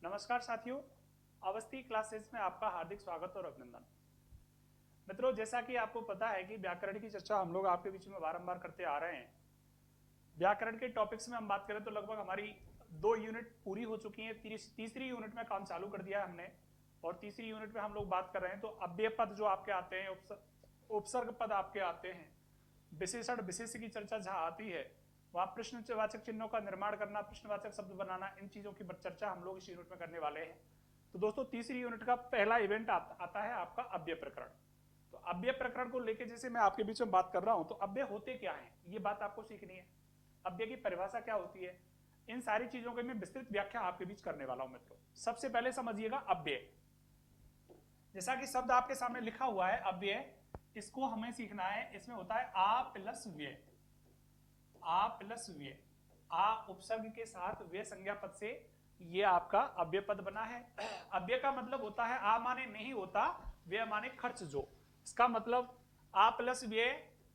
नमस्कार साथियों, अवस्थी क्लासेस में आपका हार्दिक स्वागत और अभिनंदन। मित्रों, जैसा कि आपको पता है कि व्याकरण की चर्चा हम लोग आपके बीच में बारंबार करते आ रहे हैं। व्याकरण के टॉपिक्स में हम बात करें तो लगभग हमारी 2 यूनिट पूरी हो चुकी हैं। तीसरी यूनिट में काम चालू कर दिया है हमने और तीसरी यूनिट में हम लोग बात कर रहे हैं। तो अव्यय पद जो आपके आते हैं, उपसर्ग पद आपके आते हैं, विशेषण विशेष की चर्चा जहाँ आती है वहाँ प्रश्नवाचक चिन्हों का निर्माण करना, प्रश्नवाचक शब्द बनाना, इन चीजों की चर्चा हम लोग इस यूनिट में करने वाले हैं। तो दोस्तों, तीसरी यूनिट का पहला इवेंट आता है आपका अव्यय प्रकरण। तो अव्यय प्रकरण को लेकर जैसे मैं आपके बीच में बात कर रहा हूं, तो अव्यय होते क्या है ये बात आपको सीखनी है। अव्यय की परिभाषा क्या होती है, इन सारी चीजों की मैं विस्तृत व्याख्या आपके बीच करने वाला हूं। मित्रों, सबसे पहले समझिएगा अव्यय। जैसा कि शब्द आपके सामने लिखा हुआ है अव्यय, इसको हमें सीखना है। इसमें होता है आ प्लस व्यय। आ प्लस व्यय, आ उपसर्ग के साथ व्यय संज्ञा पद से ये आपका अव्यय पद बना है। अव्यय का मतलब होता है आ माने नहीं होता, व्यय माने खर्च जो। इसका मतलब आ प्लस व्यय,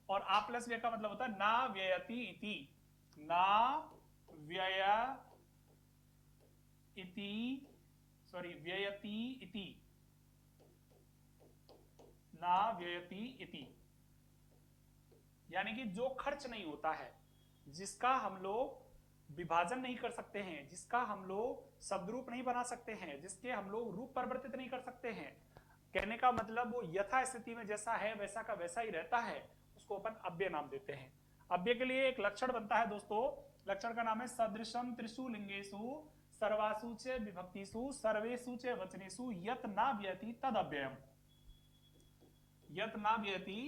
और आ प्लस व्यय का मतलब होता है ना व्ययति इति, ना व्यय इति, सॉरी व्ययति इति, ना व्ययति इति, यानी कि जो खर्च नहीं होता है, जिसका हम लोग विभाजन नहीं कर सकते हैं, जिसका हम लोग शब्द रूप नहीं बना सकते हैं, जिसके हम लोग रूप परिवर्तित नहीं कर सकते हैं। कहने का मतलब वो यथा स्थिति में जैसा है वैसा का वैसा ही रहता है, उसको अपन अव्यय नाम देते हैं। अव्यय के लिए एक लक्षण बनता है दोस्तों, लक्षण का नाम है सदृशम त्रिषु लिंगेषु सर्वासु च विभक्तिषु सर्वेषु च वचनेषु यत ना व्यति तद अव्ययम। यत ना व्यति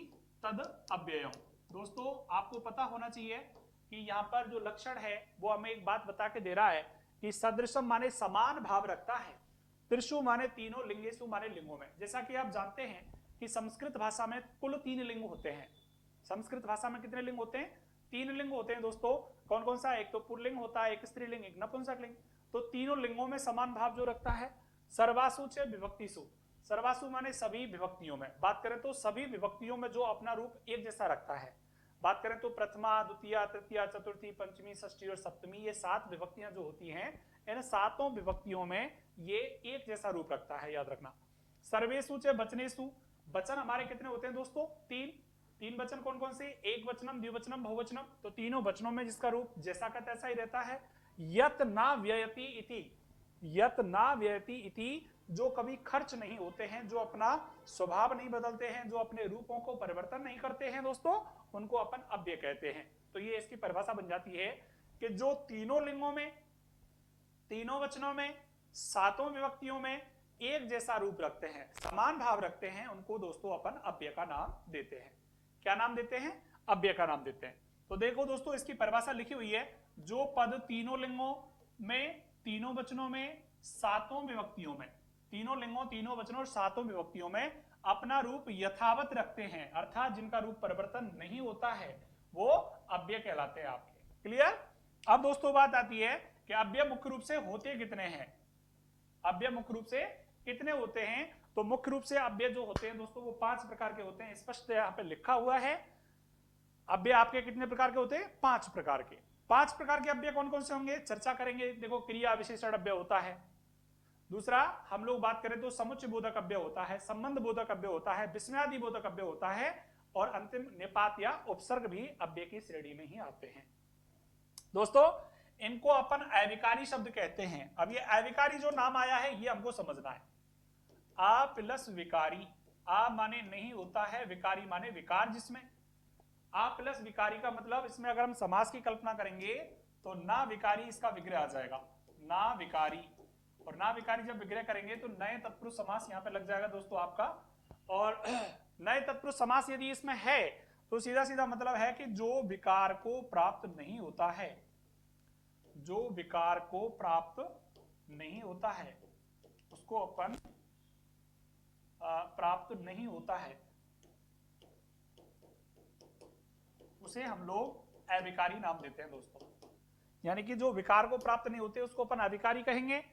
तद अव्ययम। दोस्तों, आपको पता होना चाहिए कि यहाँ पर जो लक्षण है वो हमें एक बात बता के दे रहा है कि सदृशम माने समान भाव रखता है, त्रिषु माने तीनों, लिंगेषु माने लिंगों में। जैसा कि आप जानते हैं कि संस्कृत भाषा में कुल 3 लिंग होते हैं। संस्कृत भाषा में कितने लिंग होते हैं? 3 लिंग होते हैं दोस्तों। कौन कौन सा? एक तो पुल्लिंग होता है, एक स्त्रीलिंग, एक नपुंसक लिंग। तो तीनों लिंगों में समान भाव जो रखता है। सर्वासु च विभक्तिषु, सर्वासु माने सभी विभक्तियों में। बात करें तो सभी विभक्तियों में जो अपना रूप एक जैसा रखता है। बात करें तो प्रथमा, द्वितीय, तृतीय, चतुर्थी, पंचमी, षष्ठी और सप्तमी, ये 7 विभक्तियां जो होती हैं, इन 7 विभक्तियों में ये एक जैसा रूप रखता है, याद रखना। सर्वेषु च वचनेषु, वचन हमारे कितने होते हैं दोस्तों? 3 वचन। कौन कौन से? एक वचनम, द्विवचनम, बहुवचनम। तो तीनों वचनों में जिसका रूप जैसा का तैसा ही रहता है। यत ना व्ययति इति, यत ना व्ययति इति, जो कभी खर्च नहीं होते हैं, जो अपना स्वभाव नहीं बदलते हैं, जो अपने रूपों को परिवर्तन नहीं करते हैं दोस्तों, उनको अपन अव्यय कहते हैं। तो ये इसकी परिभाषा बन जाती है कि जो तीनों लिंगों में, तीनों वचनों में, 7 विभक्तियों में एक जैसा रूप रखते हैं, समान भाव रखते हैं, उनको दोस्तों अपन अव्यय का नाम देते हैं। क्या नाम देते हैं? अव्यय का नाम देते हैं। तो देखो दोस्तों, इसकी परिभाषा लिखी हुई है, जो पद तीनों लिंगों में, तीनों वचनों में, 7 विभक्तियों में, तीनों लिंगों, तीनों वचनों और 7 विभक्तियों में अपना रूप यथावत रखते हैं, अर्थात जिनका रूप परिवर्तन नहीं होता है, वो अव्यय कहलाते हैं आपके। क्लियर? अब दोस्तों बात आती है कि अव्यय मुख्य रूप से होते कितने हैं। अव्यय मुख्य रूप से कितने होते हैं? तो मुख्य रूप से अव्यय जो होते हैं दोस्तों वो 5 प्रकार के होते हैं। स्पष्ट यहाँ पे लिखा हुआ है। अव्यय आपके कितने प्रकार के होते हैं? 5 प्रकार के। 5 प्रकार के अव्यय कौन कौन से होंगे, चर्चा करेंगे। देखो, क्रिया विशेषण अव्यय होता है। दूसरा, हम लोग बात करें तो समुच्चय बोधक अव्यय होता है, संबंध बोधक अव्यय होता है, विस्मयादि बोधक अव्यय होता है, और अंतिम निपात या उपसर्ग भी अव्यय की श्रेणी में ही आते हैं। दोस्तों, इनको अपन अविकारी शब्द कहते हैं। अब ये अविकारी जो नाम आया है ये हमको समझना है। आ प्लस विकारी, आ माने नहीं होता है, विकारी माने विकार जिसमें। आ प्लस विकारी का मतलब, इसमें अगर हम समास की कल्पना करेंगे तो ना विकारी इसका विग्रह आ जाएगा, ना विकारी। और ना विकारी जब विग्रह करेंगे तो नए तत्पुरुष समास यहां पे लग जाएगा दोस्तों आपका। और नए तत्पुरुष समास यदि इसमें है तो सीधा सीधा मतलब है कि जो विकार को प्राप्त नहीं होता है, जो विकार को प्राप्त नहीं होता है, उसको अपन प्राप्त नहीं होता है, उसे हम लोग अविकारी नाम देते हैं दोस्तों। यानी कि जो विकार को प्राप्त नहीं होते उसको अपन अविकारी कहेंगे।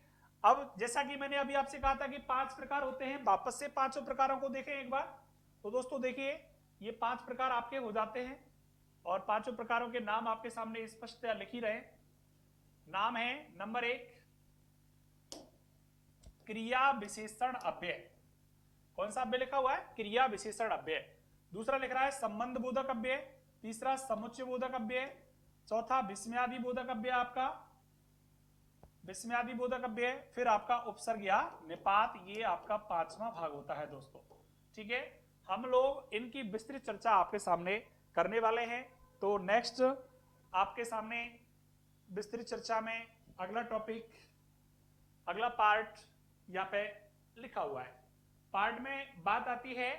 अब जैसा कि मैंने अभी आपसे कहा था कि 5 प्रकार होते हैं, वापस से 5 प्रकारों को देखें एक बार। तो दोस्तों देखिए, ये 5 प्रकार आपके हो जाते हैं और 5 प्रकारों के नाम आपके सामने स्पष्ट लिख ही रहे। नाम है, नंबर 1 क्रिया विशेषण अव्यय। कौन सा अव्यय लिखा हुआ है? क्रिया विशेषण अव्यय। दूसरा लिख रहा है संबंध बोधक अव्यय, तीसरा समुच्चय बोधक अव्यय, चौथा विस्मयादि बोधक अव्यय, आपका विस्मयादि बोधक अव्यय, फिर आपका उपसर्ग या निपात, ये आपका 5वां भाग होता है दोस्तों। ठीक है, हम लोग इनकी विस्तृत चर्चा आपके सामने करने वाले हैं। तो नेक्स्ट आपके सामने विस्तृत चर्चा में अगला टॉपिक, अगला पार्ट यहाँ पे लिखा हुआ है। पार्ट में बात आती है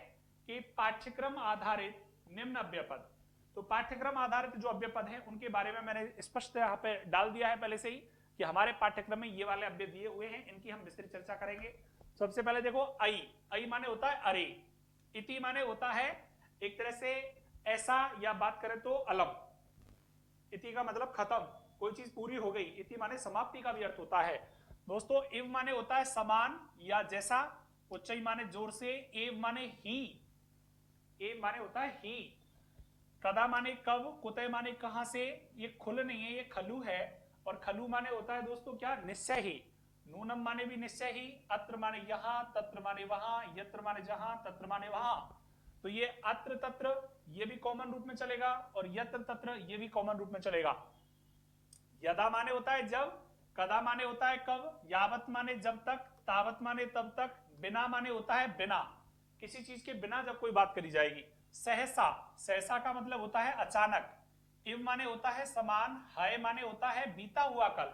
कि पाठ्यक्रम आधारित निम्न अव्यय पद। तो पाठ्यक्रम आधारित जो अव्यय पद हैं उनके बारे में मैंने स्पष्ट यहाँ पे डाल दिया है पहले से ही कि हमारे पाठ्यक्रम में ये वाले अव्यय दिए हुए हैं, इनकी हम विस्तृत चर्चा करेंगे। सबसे पहले देखो आई, आई माने होता है अरे, इति माने होता है एक तरह से ऐसा, या बात करें तो अलम। इति का मतलब खत्म, कोई चीज पूरी हो गई। इति माने समाप्ति का भी अर्थ होता है दोस्तों। इव माने होता है समान या जैसा, उच्चई माने जोर से, एव माने ही, एव माने होता है ही, कदा माने कब, कुतय माने कहां से, ये खुल नहीं है, ये खलु है, और खलु माने होता है दोस्तों क्या, निश्चय ही। नूनम माने भी निश्चय ही, अत्र माने यहां, तत्र माने वहां, यत्र माने जहां, तत्र माने वहां। तो ये अत्र तत्र ये भी कॉमन रूप में चलेगा, और यत्र तत्र ये भी कॉमन रूप में चलेगा। यदा माने होता है जब, कदा माने होता है कब, यावत माने जब तक, तावत माने तब तक, बिना माने होता है बिना, किसी चीज के बिना जब कोई बात करी जाएगी। सहसा, सहसा का मतलब होता है अचानक। इव माने होता है समान, हाय माने होता है बीता हुआ कल,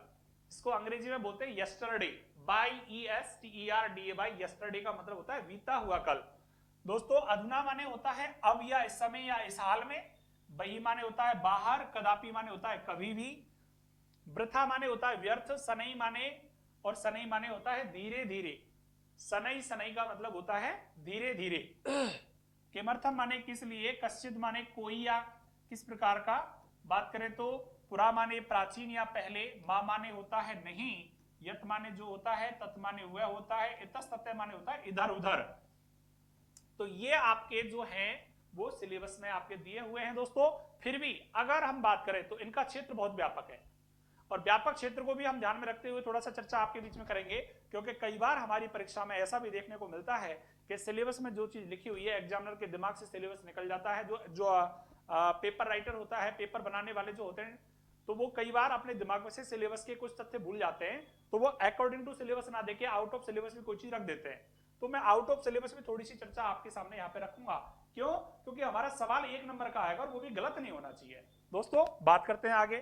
इसको अंग्रेजी में बोलते हैं yesterday, by ESTERDA, by yesterday का मतलब होता है बीता हुआ कल। दोस्तों अधुना माने होता है अब या इस समय या इस हाल में, बही माने होता है बाहर, कदापि माने होता है कभी भी, वृथा माने होता है व्यर्थ, सनई माने, और सनई माने होता है धीरे धीरे। सनई, सनई का मतलब होता है धीरे धीरे। किमर्थम माने किस लिए, कश्चित माने कोई या किस प्रकार का, बात करें तो पुरा माने प्राचीन या पहले, मा माने होता है नहीं, यत माने जो होता है, तत् माने हुआ होता है, इतस्ततः माने होता है इधर उधर। तो ये आपके जो हैं वो सिलेबस में आपके दिए हुए हैं दोस्तों। फिर भी अगर हम बात करें तो इनका क्षेत्र बहुत व्यापक है, और व्यापक क्षेत्र को भी हम ध्यान में रखते हुए थोड़ा सा चर्चा आपके बीच में करेंगे, क्योंकि कई बार हमारी परीक्षा में ऐसा भी देखने को मिलता है कि सिलेबस में जो चीज लिखी हुई है एग्जामिनर के दिमाग से सिलेबस निकल जाता है। जो पेपर राइटर होता है, पेपर बनाने वाले जो होते हैं, तो वो कई बार अपने दिमाग में से सिलेबस के कुछ तथ्य भूल जाते हैं, तो वो अकॉर्डिंग टू सिलेबस ना देके आउट ऑफ सिलेबस में कोई चीज रख देते हैं। तो मैं आउट ऑफ सिलेबस में थोड़ी सी चर्चा आपके सामने यहाँ पे रखूंगा। क्यों? क्योंकि हमारा सवाल 1 नंबर का आएगा और वो भी गलत नहीं होना चाहिए। दोस्तों बात करते हैं आगे।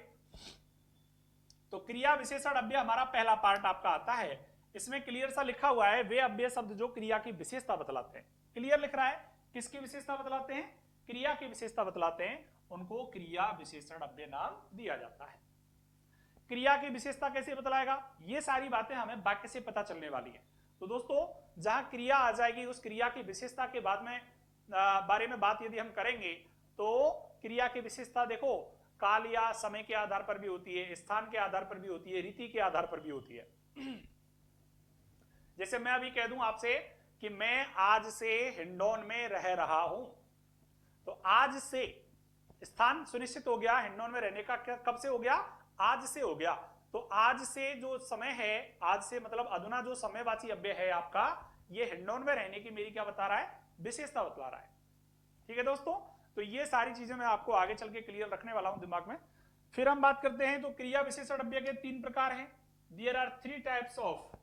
तो क्रिया विशेषण अव्यय हमारा पहला पार्ट आपका आता है। इसमें क्लियर सा लिखा हुआ है वे अव्यय शब्द जो क्रिया की विशेषता बतलाते हैं। क्लियर लिख रहा है, किसकी विशेषता बतलाते हैं? क्रिया की विशेषता बतलाते हैं, उनको क्रिया विशेषण अव्यय नाम दिया जाता है। क्रिया की विशेषता कैसे बतलाएगा, ये सारी बातें हमें वाक्य से पता चलने वाली है। तो दोस्तों जहां क्रिया आ जाएगी, उस क्रिया की विशेषता के बाद में बारे में बात यदि हम करेंगे, तो क्रिया की विशेषता देखो काल या समय के आधार पर भी होती है, स्थान के आधार पर भी होती है, रीति के आधार पर भी होती है। जैसे मैं अभी कह दूं आपसे कि मैं आज से हिंडौन में रह रहा हूं, तो आज से स्थान सुनिश्चित हो गया, हिंडौन में रहने का कब से हो गया? आज से हो गया। तो आज से जो समय है, आज से मतलब अधुना जो समयवाची अव्यय है आपका, ये हिंडौन में रहने की मेरी क्या बता रहा है? विशेषता बतला रहा है। ठीक है दोस्तों, तो ये सारी चीजें मैं आपको आगे चल के क्लियर रखने वाला हूं दिमाग में। फिर हम बात करते हैं, तो क्रिया विशेषण अव्यय के 3 प्रकार हैं। देयर आर 3 टाइप्स ऑफ,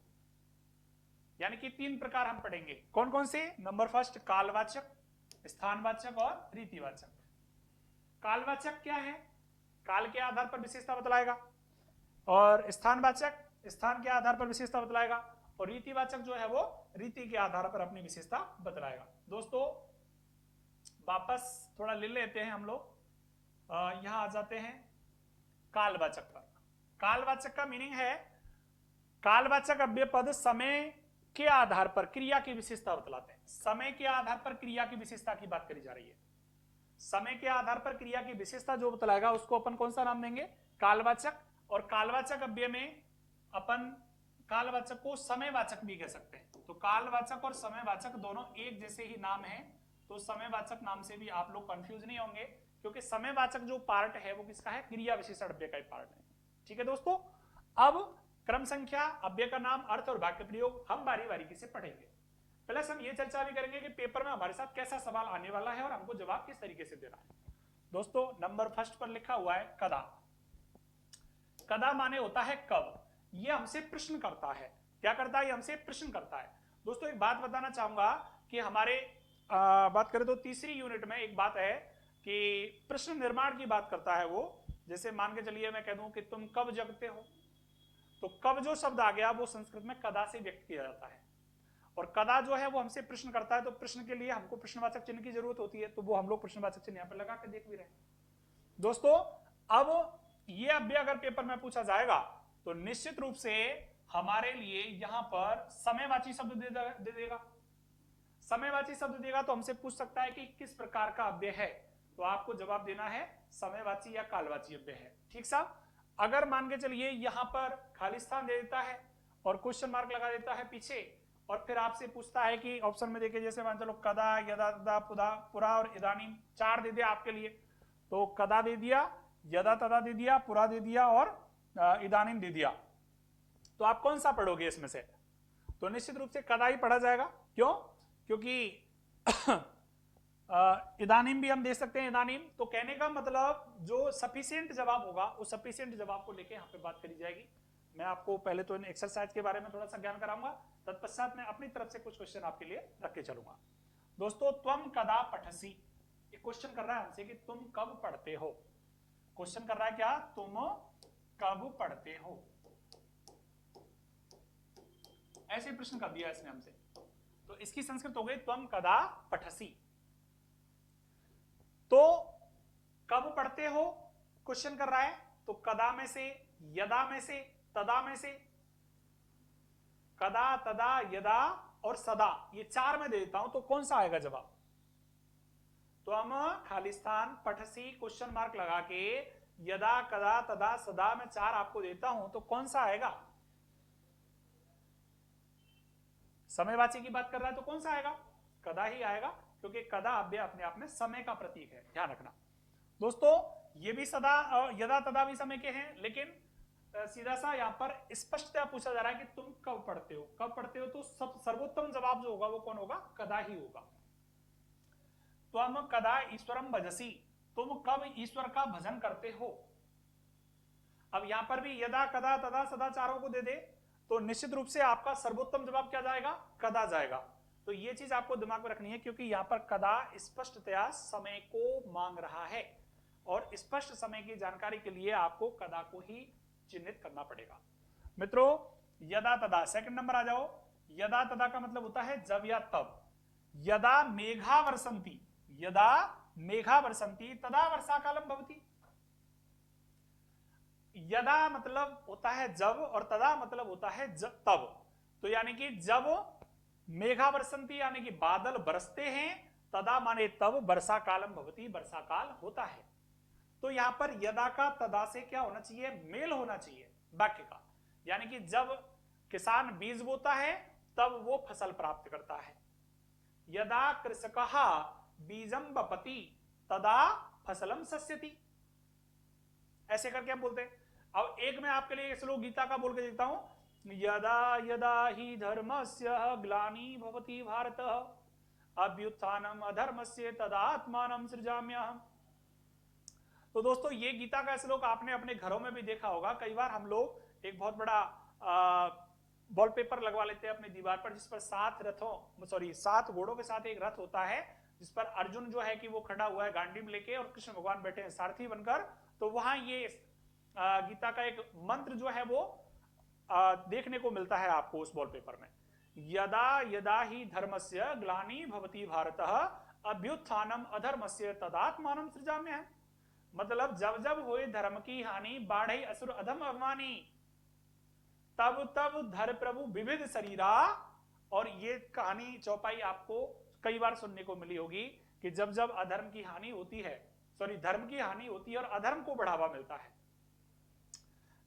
यानी कि 3 प्रकार हम पढ़ेंगे। कौन कौन से? नंबर फर्स्ट कालवाचक, स्थानवाचक और रीतिवाचक। कालवाचक क्या है? काल के आधार पर विशेषता बतलाएगा, और स्थानवाचक स्थान के आधार पर विशेषता बतलाएगा, और रीतिवाचक जो है वो रीति के आधार पर अपनी विशेषता बतलाएगा। दोस्तों वापस थोड़ा ले लेते हैं हम लोग, यहां आ जाते हैं कालवाचक पर। कालवाचक का मीनिंग है, कालवाचक अव्यय पद समय के आधार पर क्रिया की विशेषता बतलाते हैं। समय के आधार पर क्रिया की विशेषता की बात करी जा रही है। समय के आधार पर क्रिया की विशेषता जो बतलाएगा उसको अपन कौन सा नाम देंगे? कालवाचक। और कालवाचक अव्यय में अपन कालवाचक को समयवाचक भी कह सकते हैं। तो कालवाचक और समयवाचक दोनों एक जैसे ही नाम है, तो समयवाचक नाम से भी आप लोग कंफ्यूज नहीं होंगे, क्योंकि समयवाचक जो पार्ट है वो किसका है? क्रिया विशेषण अव्यय का ही पार्ट है। ठीक है दोस्तों, अब क्रम संख्या, अव्यय का नाम, अर्थ और वाक्य प्रयोग हम बारी बारी से पढ़ेंगे। प्लस हम ये चर्चा भी करेंगे कि पेपर में हमारे साथ कैसा सवाल आने वाला है और हमको जवाब किस तरीके से देना है। दोस्तों नंबर फर्स्ट पर लिखा हुआ है कदा। कदा माने होता है कब। ये हमसे प्रश्न करता है। क्या करता है? ये हमसे प्रश्न करता है। दोस्तों एक बात बताना चाहूंगा कि हमारे बात करें तो तीसरी यूनिट में एक बात है कि प्रश्न निर्माण की बात करता है वो। जैसे मान के चलिए मैं कह दूं कि तुम कब जगते हो, तो कब जो शब्द आ गया वो संस्कृत में कदा से व्यक्त किया जाता है। और कदा जो है वो हमसे प्रश्न करता है, तो प्रश्न के लिए हमको प्रश्नवाचक चिन्ह की जरूरत होती है, तो वो हम लोग प्रश्नवाचक चिन्ह यहाँ पर लगा के देख भी रहे हैं। दोस्तों अब ये अव्यय अगर पेपर में पूछा जाएगा तो निश्चित रूप से हमारे लिए यहां पर समयवाची शब्द दे देगा। समयवाची शब्द देगा तो हमसे पूछ सकता है कि किस प्रकार का अव्यय है, तो आपको जवाब देना है समयवाची या कालवाची अव्यय है। ठीक साहब। अगर मान के चलिए यहां पर खाली स्थान दे देता है और क्वेश्चन मार्क लगा देता है पीछे, और फिर आपसे पूछता है कि ऑप्शन में देखिए, जैसे मान चलो कदा, यदा, तदा, पुरा और इदानीम 4 दे दिया आपके लिए, तो कदा दे दिया, यदा तदा दे दिया, पुरा दे दिया और इदानीम दे दिया। तो आप कौन सा पढ़ोगे इसमें से? तो निश्चित रूप से कदा ही पढ़ा जाएगा। क्यों? क्योंकि इदानीम भी हम दे सकते हैं, इदानीम। तो कहने का मतलब जो सफिशिएंट जवाब होगा उस सफिशिएंट जवाब को लेके यहाँ पे बात करी जाएगी। मैं आपको पहले तो इन एक्सरसाइज के बारे में थोड़ा सा ज्ञान कराऊंगा, तत्पश्चात मैं अपनी तरफ से कुछ क्वेश्चन आपके लिए रख के चलूंगा। दोस्तों त्वम कदा पठसी, एक क्वेश्चन कर रहा है हमसे कि तुम कब पढ़ते हो। क्वेश्चन कर रहा है क्या? तुम कब पढ़ते हो, ऐसे प्रश्न कर दिया इसने हमसे। तो इसकी संस्कृत हो गई त्वम कदा पठसी। तो कब पढ़ते हो क्वेश्चन कर रहा है, तो कदा में से, यदा में से, तदा में से, कदा, तदा, यदा और सदा, ये 4 में दे देता हूं तो कौन सा आएगा जवाब? तो हम खाली स्थान पठसी क्वेश्चन मार्क लगा के यदा, कदा, तदा, सदा में 4 आपको देता हूं तो कौन सा आएगा? समयवाची की बात कर रहा है तो कौन सा आएगा? कदा ही आएगा, क्योंकि कदा अव्यय अपने आप में समय का प्रतीक है, ध्यान रखना। दोस्तों ये भी सदा, यदा, तदा भी समय के हैं, लेकिन सीधा सा यहाँ पर स्पष्टतः पूछा जा रहा है कि तुम कब पढ़ते हो। कब पढ़ते हो तो सब सर्वोत्तम जवाब जो होगा वो कौन होगा? कदा ही होगा। त्वम कदा ईश्वरम भजसी, तुम कब ईश्वर का भजन करते हो। अब यहां पर भी यदा, कदा, तदा, सदा 4 को दे दे तो निश्चित रूप से आपका सर्वोत्तम जवाब क्या जाएगा? कदा जाएगा। तो ये चीज आपको दिमाग में रखनी है, क्योंकि यहां पर कदा स्पष्टतया समय को मांग रहा है, और स्पष्ट समय की जानकारी के लिए आपको कदा को ही चिन्हित करना पड़ेगा। मित्रों यदा तदा, सेकंड नंबर आ जाओ। यदा तदा का मतलब होता है जब या तब। यदा मेघा वर्षंती, यदा मेघा वर्षंती तदा वर्षा कालम भवति। यदा मतलब होता है जब और तदा मतलब होता है तब। तो यानी कि जब मेघा वर्षंती यानी कि बादल बरसते हैं, तदा माने तब वर्षा कालम भवति, वर्षा काल होता है। तो यहां पर यदा का तदा से क्या होना चाहिए? मेल होना चाहिए वाक्य का। यानी कि जब किसान बीज बोता है तब वो फसल प्राप्त करता है। यदा कृषकः बीजम बपति तदा फसलम सस्यति, ऐसे करके हम बोलते हैं। अब एक मैं आपके लिए श्लोक गीता का बोल के देखता हूं। यदा यदा ही धर्मस्य ग्लानि भवति भारत अभ्युत्थानम अधर्मस्य तदात्मानं सृजाम्यहम्। तो दोस्तों ये गीता का श्लोक आपने अपने घरों में भी देखा होगा। कई बार हम लोग एक बहुत बड़ा वॉलपेपर लगवा लेते हैं अपनी दीवार पर, जिस पर 7 घोड़ों के साथ एक रथ होता है, जिस पर अर्जुन जो है कि वो खड़ा हुआ है गांडीव लेके और कृष्ण भगवान बैठे हैं सारथी बनकर। तो वहां ये गीता का एक मंत्र जो है वो देखने को मिलता है आपको उस वॉलपेपर में। यदा यदा ही धर्मस्य ग्लानि भवति भारतः अभ्युत्थानम अधर्मस्य तदात्मानं सृजाम्यहम्। मतलब जब जब हुए धर्म की हानि, बाढ़ई असुर अधम अभिमानी, तब तब धर प्रभु विविध शरीरा। और ये कहानी चौपाई आपको कई बार सुनने को मिली होगी कि जब जब अधर्म की हानि होती है, धर्म की हानि होती है और अधर्म को बढ़ावा मिलता है,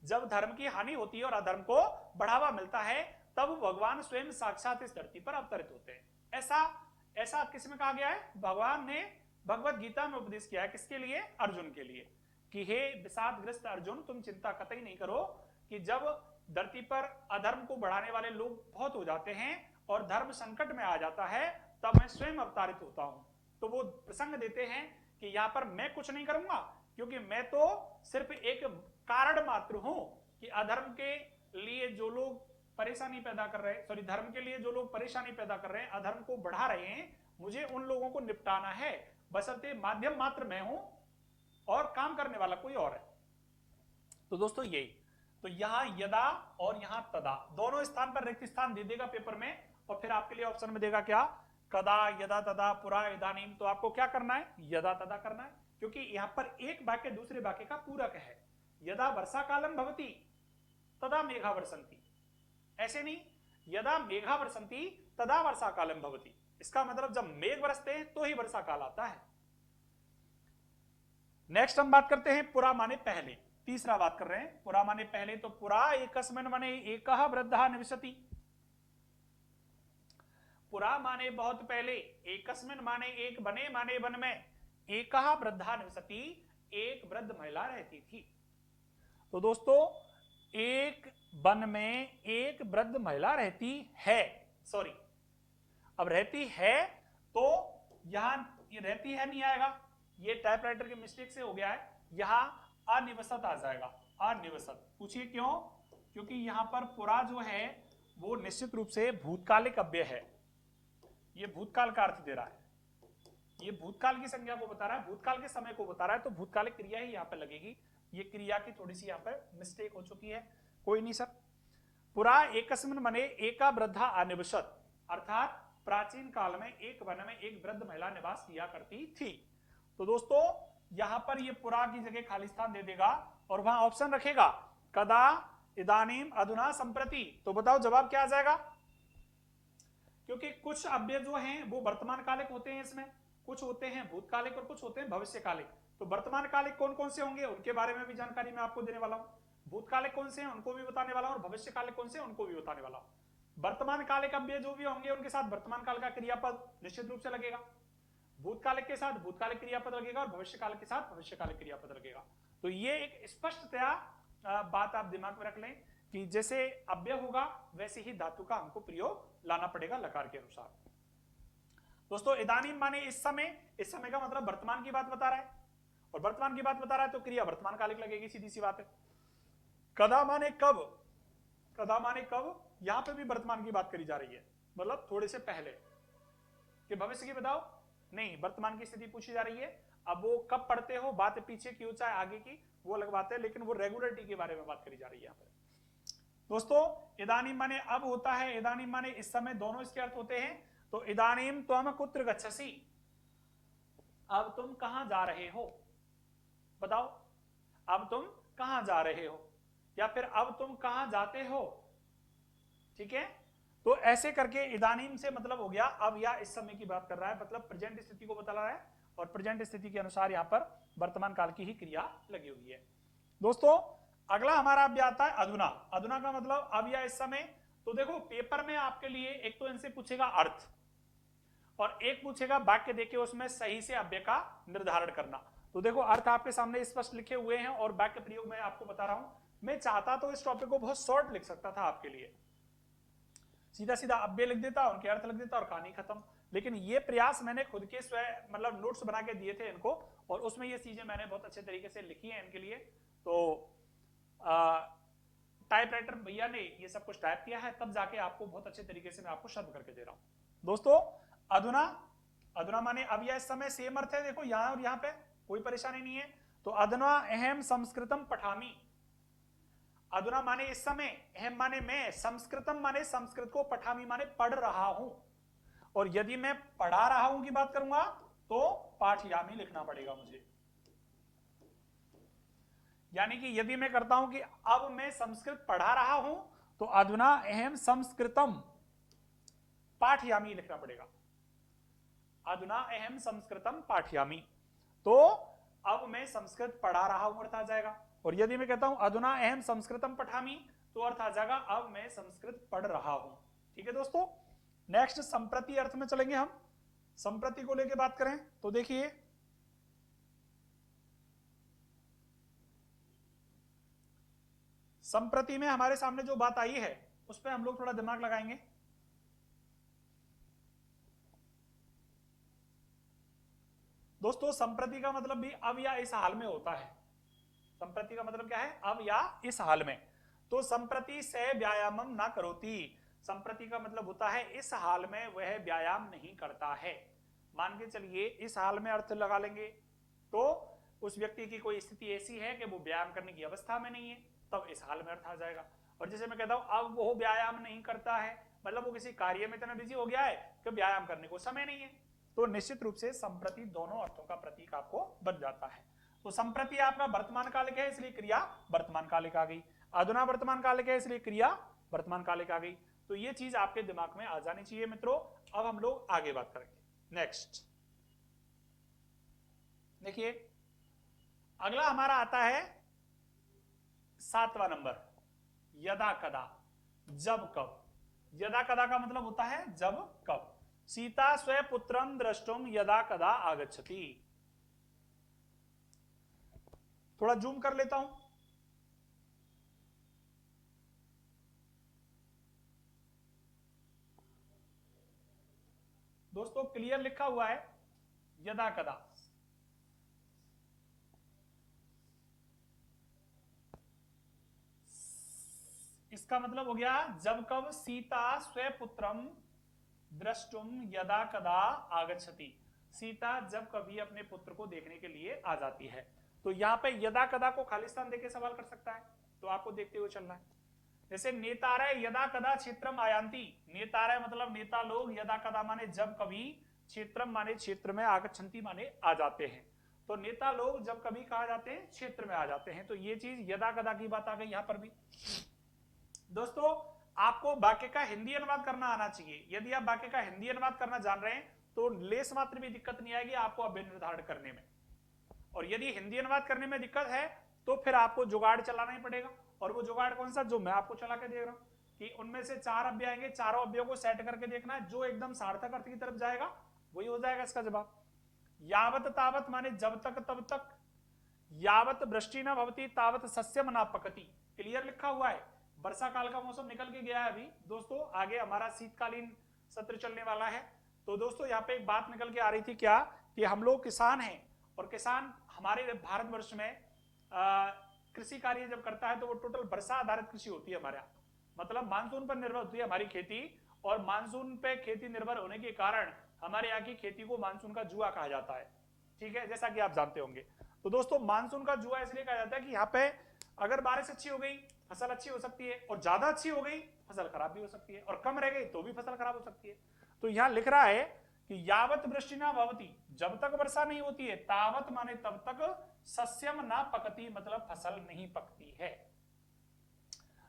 जब धर्म की हानि होती है और अधर्म को बढ़ावा मिलता है, तब भगवान स्वयं साक्षात इस धरती पर अवतरित होते हैं। ऐसा किसमें कहा गया है? भगवान ने भगवत गीता में उपदेश किया है। किसके लिए? अर्जुन के लिए, कि हे विषादग्रस्त अर्जुन, तुम चिंता कतई नहीं करो कि जब धरती पर अधर्म को बढ़ाने वाले लोग बहुत हो जाते हैं और धर्म संकट में आ जाता है, तब मैं स्वयं अवतारित होता हूं। तो वो प्रसंग देते हैं कि यहां पर मैं कुछ नहीं करूंगा, क्योंकि मैं तो सिर्फ एक कारण मात्र हूं कि अधर्म के लिए जो लोग परेशानी पैदा कर रहे हैं, सॉरी, धर्म के लिए जो लोग परेशानी पैदा कर रहे हैं, अधर्म को बढ़ा रहे हैं, मुझे उन लोगों को निपटाना है, बशर्ते माध्यम मात्र मैं हूं और काम करने वाला कोई और है। तो दोस्तों यही, तो यहां यदा और यहां तदा दोनों स्थान पर रिक्त स्थान दे देगा पेपर में, और फिर आपके लिए ऑप्शन में देगा क्या, कदा, यदा, तदा, पुरा, इदानीम। तो आपको क्या करना है, यदा तदा करना है, क्योंकि यहां पर एक वाक्य दूसरे वाक्य का पूरक है। यदा वर्षा कालम भवति तदा मेघा वर्षन्ति, ऐसे नहीं, यदा मेघा वर्षन्ति तदा वर्षा कालम भवति। इसका मतलब जब मेघ बरसते हैं तो ही वर्षा काल आता है। नेक्स्ट हम बात करते हैं पुरा माने पहले, तीसरा बात कर रहे हैं पुरा माने पहले। तो पुरा एकस्मिन् माने एकः वृद्धः निवसति, पुरा माने बहुत पहले, एकस्मिन् माने एक, बने माने वन में, एकः वृद्धः निवसति एक वृद्ध महिला रहती थी। तो दोस्तों एक वन में एक वृद्ध महिला रहती है, सॉरी, अब रहती है तो यहां रहती है नहीं आएगा, ये टाइपराइटर के मिस्टेक से हो गया है, यहां अनिवसत आ जाएगा, अनिवसत। पूछिए क्यों, क्योंकि यहां पर पुरा जो है वो निश्चित रूप से भूतकालिक अव्यय है, ये भूतकाल का अर्थ दे रहा है, ये भूतकाल की संज्ञा को बता रहा है, भूतकाल के समय को बता रहा है, तो भूतकालिक क्रिया ही यहां पर लगेगी। ये क्रिया की थोड़ी सी यहां पर मिस्टेक हो चुकी है, कोई नहीं सर। पुरा एकस्मिन् मने एका वृद्धा अनिवसत, अर्थात प्राचीन काल में एक वन में एक वृद्ध महिला निवास किया करती थी। तो दोस्तों यहां पर ये पुरा की जगह खाली स्थान दे देगा और वहां ऑप्शन रखेगा कदा, इदानीम, अधुना, संप्रति। तो बताओ जवाब क्या आ जाएगा, क्योंकि कुछ अव्यय जो हैं वो वर्तमान कालिक होते हैं, इसमें कुछ होते हैं भूतकालिक और कुछ होते हैं भविष्यकालिक। तो वर्तमान कालिक कौन कौन से होंगे उनके बारे में भी जानकारी मैं आपको देने वाला हूं, भूतकालिक कौन से हैं उनको भी बताने वाला हूं, और भविष्यकालिक कौन से हैं उनको भी बताने वाला हूं। वर्तमान कालिक अव्यय जो भी होंगे उनके साथ वर्तमान काल का क्रियापद निश्चित रूप से लगेगा, भूतकालिक के साथ भूतकालिक क्रियापद लगेगा और भविष्यकाल के साथ भविष्यकालिक क्रियापद लगेगा। तो ये एक स्पष्टतया बात आप दिमाग में रख लें कि जैसे अव्यय होगा वैसे ही धातु का हमको प्रयोग लाना पड़ेगा लकार के अनुसार। दोस्तों इदानीम माने इस समय, इस समय का मतलब वर्तमान की बात बता रहा है, और वर्तमान की बात बता रहा है तो क्रिया वर्तमान कालिक लगेगी, सीधी सी बात है। कदा माने कब, कदा माने कब, यहां पे भी वर्तमान की बात करी जा रही है, मतलब थोड़े से पहले, कि भविष्य की बताओ नहीं, वर्तमान की स्थिति पूछी जा रही है। अब वो कब पढ़ते हो, बात पीछे की हो चाहे आगे की, वो अलग बात है, लेकिन वो रेगुलरिटी के बारे में बात करी जा रही है यहाँ पर। दोस्तों इदानीम माने अब होता है, इदानीम माने इस समय, दोनों इसके अर्थ होते हैं। तो इदानीम त्वम कुत्र गच्छसि, अब तुम कहां जा रहे हो, बताओ अब तुम कहां जा रहे हो, या फिर अब तुम कहां जाते हो, ठीक है। तो ऐसे करके इदानीम से मतलब हो गया अब या इस समय की बात कर रहा है, मतलब प्रेजेंट स्थिति को बता रहा है, और प्रेजेंट स्थिति के अनुसार यहां पर वर्तमान काल की ही क्रिया लगी हुई है। दोस्तों अगला हमारा अव्यय आता है अधुना। अधुना का मतलब अब या इस समय। तो देखो पेपर में आपके लिए एक तो इनसे पूछेगा अर्थ, और एक पूछेगा वाक्य देके उसमें सही से अव्यय का निर्धारण करना। तो देखो अर्थ आपके सामने स्पष्ट लिखे हुए हैं और वाक्य प्रयोग मैं आपको बता रहा हूं। मैं चाहता तो इस टॉपिक को बहुत शॉर्ट लिख सकता था आपके लिए, सीधा सीधा अव्यय लिख देता, उनके अर्थ लिख देता और कहानी खत्म। लेकिन ये प्रयास मैंने खुद के स्वयं मतलब नोट्स बना के दिए थे इनको, और उसमें ये चीजें मैंने बहुत अच्छे तरीके से लिखी हैं इनके लिए। तो टाइपराइटर भैया ने ये सब कुछ टाइप किया है, तब जाके आपको बहुत अच्छे तरीके से मैं आपको शब्द करके दे रहा हूं। दोस्तों अधुना, अधुना माने अब या इस समय, सेम अर्थ है, देखो यहां और यहां पे कोई परेशानी नहीं है। तो अधुना अहम संस्कृतम पठामि, अधुना माने इस समय, अहम माने मैं, संस्कृतम माने संस्कृत को, पठामि माने पढ़ रहा हूं। और यदि मैं पढ़ा रहा हूं की बात करूंगा तो पाठयामि लिखना पड़ेगा मुझे। यानी कि यदि मैं करता हूं कि अब मैं संस्कृत पढ़ा रहा हूं तो अधुना अहम संस्कृतम पाठयामि लिखना पड़ेगा, अधुना अहम संस्कृतम पाठयामि। तो अब मैं संस्कृत पढ़ा रहा हूं अर्थ आ जाएगा। और यदि मैं कहता हूं अधुना अहम संस्कृतम पठामि तो अर्थ आ जाएगा अब मैं संस्कृत पढ़ रहा हूं। ठीक है दोस्तों, नेक्स्ट संप्रति अर्थ में चलेंगे हम। संप्रति को लेकर बात करें तो देखिए संप्रति में हमारे सामने जो बात आई है उस पर हम लोग थोड़ा दिमाग लगाएंगे। दोस्तों संप्रति का मतलब भी अब या इस हाल में होता है। संप्रति का मतलब क्या है? अब या इस हाल में। तो संप्रति से व्यायामम ना करोति, संप्रति का मतलब होता है इस हाल में वह व्यायाम नहीं करता है। मान के चलिए इस हाल में अर्थ लगा लेंगे तो उस व्यक्ति की कोई स्थिति ऐसी है कि वो व्यायाम करने की अवस्था में नहीं है, तब इस हाल में अर्थ आ जाएगा। और जैसे मैं कहता हूं अब वो व्यायाम नहीं करता है, मतलब वो किसी कार्य में इतना बिजी हो गया है कि व्यायाम करने को समय नहीं है। तो निश्चित रूप से संप्रति दोनों अर्थों का प्रतीक आपको बन जाता है। तो संप्रति आपका वर्तमान कालिक है इसलिए क्रिया वर्तमान कालिक आ गई, अधुना वर्तमान कालिक है इसलिए क्रिया वर्तमान कालिक आ गई। तो ये चीज आपके दिमाग में आ जानी चाहिए मित्रों। अब हम लोग आगे बात करेंगे। नेक्स्ट देखिए अगला हमारा आता है 7वां नंबर, यदा कदा, जब कब। यदा कदा का मतलब होता है जब कब। सीता स्व पुत्रम द्रष्टुम यदा कदा आगच्छति। थोड़ा जूम कर लेता हूं। दोस्तों क्लियर लिखा हुआ है यदा कदा। इसका मतलब हो गया जब कब सीता स्वपुत्रम द्रष्टुम यदा कदा आगच्छति। सीता जब कभी अपने पुत्र को देखने के लिए आ जाती है। तो यहां पे यदा कदा को खालिस्तान देके सवाल कर सकता है, तो आपको देखते हुए चलना है। जैसे नेतारय यदा कदा क्षेत्रम आयांति, नेतारय मतलब नेता लोग, यदा कदा माने जब कभी, क्षेत्रम माने क्षेत्र में, आगच्छन्ति माने आ जाते हैं। तो नेता लोग जब कभी कहा जाते हैं क्षेत्र में आ जाते हैं। तो ये चीज यदा कदा की बात आ गई यहां पर भी। दोस्तों आपको वाक्य का हिंदी अनुवाद करना आना चाहिए। यदि आप वाक्य का हिंदी अनुवाद करना जान रहे हैं तो लेस मात्र भी दिक्कत नहीं आएगी आपको अव्यय निर्धारण करने में। और यदि हिंदी अनुवाद करने में दिक्कत है तो फिर आपको जुगाड़ चलाना ही पड़ेगा। और वो जुगाड़ कौन सा? जो मैं आपको चला के दे रहा हूं कि उनमें से 4 अव्यय आएंगे, चारों अव्ययों को सेट करके देखना है, जो एकदम सार्थक अर्थ की तरफ जाएगा वही हो जाएगा इसका जवाब। यावत तावत माने जब तक तब तक, यावत वृष्टि न भवती तावत सस्यम न पकती। क्लियर लिखा हुआ है। वर्षा काल का मौसम निकल के गया है अभी दोस्तों, आगे हमारा शीतकालीन सत्र चलने वाला है। तो दोस्तों यहाँ पे एक बात निकल के आ रही थी क्या, कि हम लोग किसान हैं और किसान हमारे भारतवर्ष में कृषि कार्य जब करता है तो वो टोटल वर्षा आधारित कृषि होती है हमारे यहाँ, मतलब मानसून पर निर्भर होती है हमारी खेती। और मानसून पे खेती निर्भर होने के कारण हमारे यहाँ की खेती को मानसून का जुआ कहा जाता है। ठीक है, जैसा कि आप जानते होंगे। तो दोस्तों मानसून का जुआ इसलिए कहा जाता है कि यहाँ पे अगर बारिश अच्छी हो गई फसल अच्छी हो सकती है, और ज्यादा अच्छी हो गई फसल खराब भी हो सकती है, और कम रह गई तो भी फसल खराब हो सकती है। तो यहां लिख रहा है कि यावत वृष्टि ना भवती, जब तक वर्षा नहीं होती है, तावत माने तब तक, सस्यम ना पकती मतलब फसल नहीं पकती है।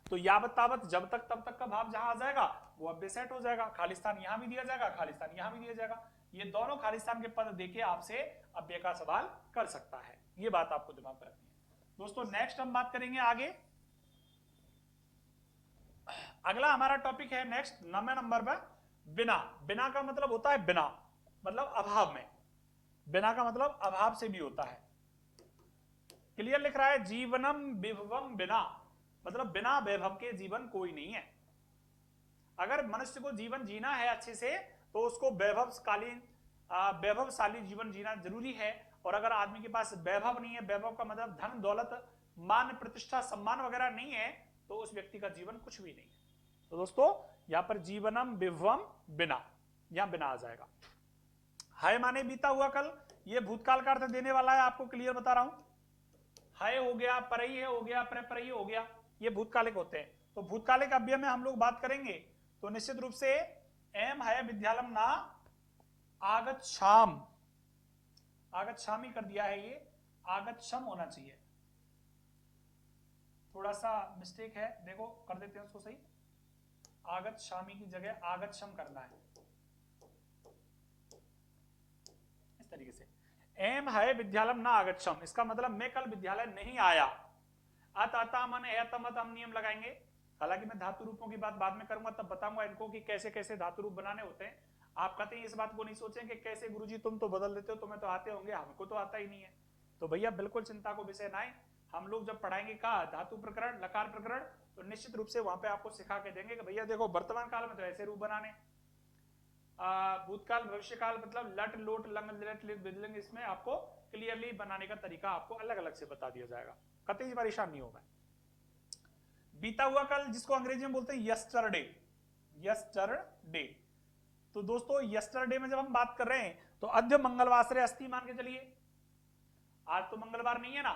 तो यावत तावत जब तक तब तक का भाव जहां आ जाएगा वो अब सेट हो जाएगा। खालिस्तान यहां भी दिया जाएगा, खालिस्तान यहां भी दिया जाएगा। ये दोनों खालिस्तान के पद देके आपसे अव्यय का सवाल कर सकता है। ये बात आपको दिमाग में रखनी है। दोस्तों नेक्स्ट हम बात करेंगे आगे। अगला हमारा टॉपिक है नेक्स्ट 9वें नंबर पर बिना। बिना का मतलब होता है बिना, मतलब अभाव में। बिना का मतलब अभाव से भी होता है। क्लियर लिख रहा है जीवनम विभवम बिना, मतलब बिना वैभव के जीवन कोई नहीं है। अगर मनुष्य को जीवन जीना है अच्छे से तो उसको वैभवशाली जीवन जीना जरूरी है। और अगर आदमी के पास वैभव नहीं है, वैभव का मतलब धन दौलत मान प्रतिष्ठा सम्मान वगैरह नहीं है, तो उस व्यक्ति का जीवन कुछ भी नहीं है। तो दोस्तों यहां पर जीवनम विभवम बिना, यहां बिना आ जाएगा। हाय माने बीता हुआ कल, ये भूतकाल का अर्थ देने वाला है, आपको क्लियर बता रहा हूं। हाय हो गया, परई हो गया, परई हो गया, ये भूतकालिक होते हैं। तो भूतकालिक अव्यय में हम लोग बात करेंगे तो निश्चित रूप से एम है विद्यालम ना आगच्छाम, आगच्छामी कर दिया है, ये आगच्छम होना चाहिए। थोड़ा सा मिस्टेक है, देखो कर देते हैं उसको सही। आगच्छामी की जगह आगच्छम करना है इस तरीके से। एम है विद्यालम ना आगच्छम, इसका मतलब मैं कल विद्यालय नहीं आया। अतः मन अतम नियम लगाएंगे। हालांकि मैं धातु रूपों की बात बाद में करूंगा, तब बताऊंगा इनको कि कैसे कैसे धातु रूप बनाने होते हैं। आप कहते हैं इस बात को नहीं सोचें कि कैसे गुरुजी तुम तो बदल देते हो, तुम्हें तो आते होंगे, हमको तो आता ही नहीं है। तो भैया बिल्कुल चिंता को विषय ना है, हम लोग जब पढ़ाएंगे का धातु प्रकरण, लकार प्रकरण, तो निश्चित रूप से वहां पे आपको सिखा के देंगे कि भैया देखो वर्तमान काल में तो ऐसे रूप बनाने, भूतकाल भविष्यकाल मतलब लट लोट लंग लट लिट बिजलिंग, इसमें आपको क्लियरली बनाने का तरीका आपको अलग अलग से बता दिया जाएगा, कतई परेशान नहीं होगा। बीता हुआ कल जिसको अंग्रेजी में बोलते हैं यस्टरडे, यस्टरडे। तो दोस्तों यस्टरडे में जब हम बात कर रहे हैं तो अद्य मंगलवासरे अस्ति मान के चलिए, आज तो मंगलवार नहीं है ना,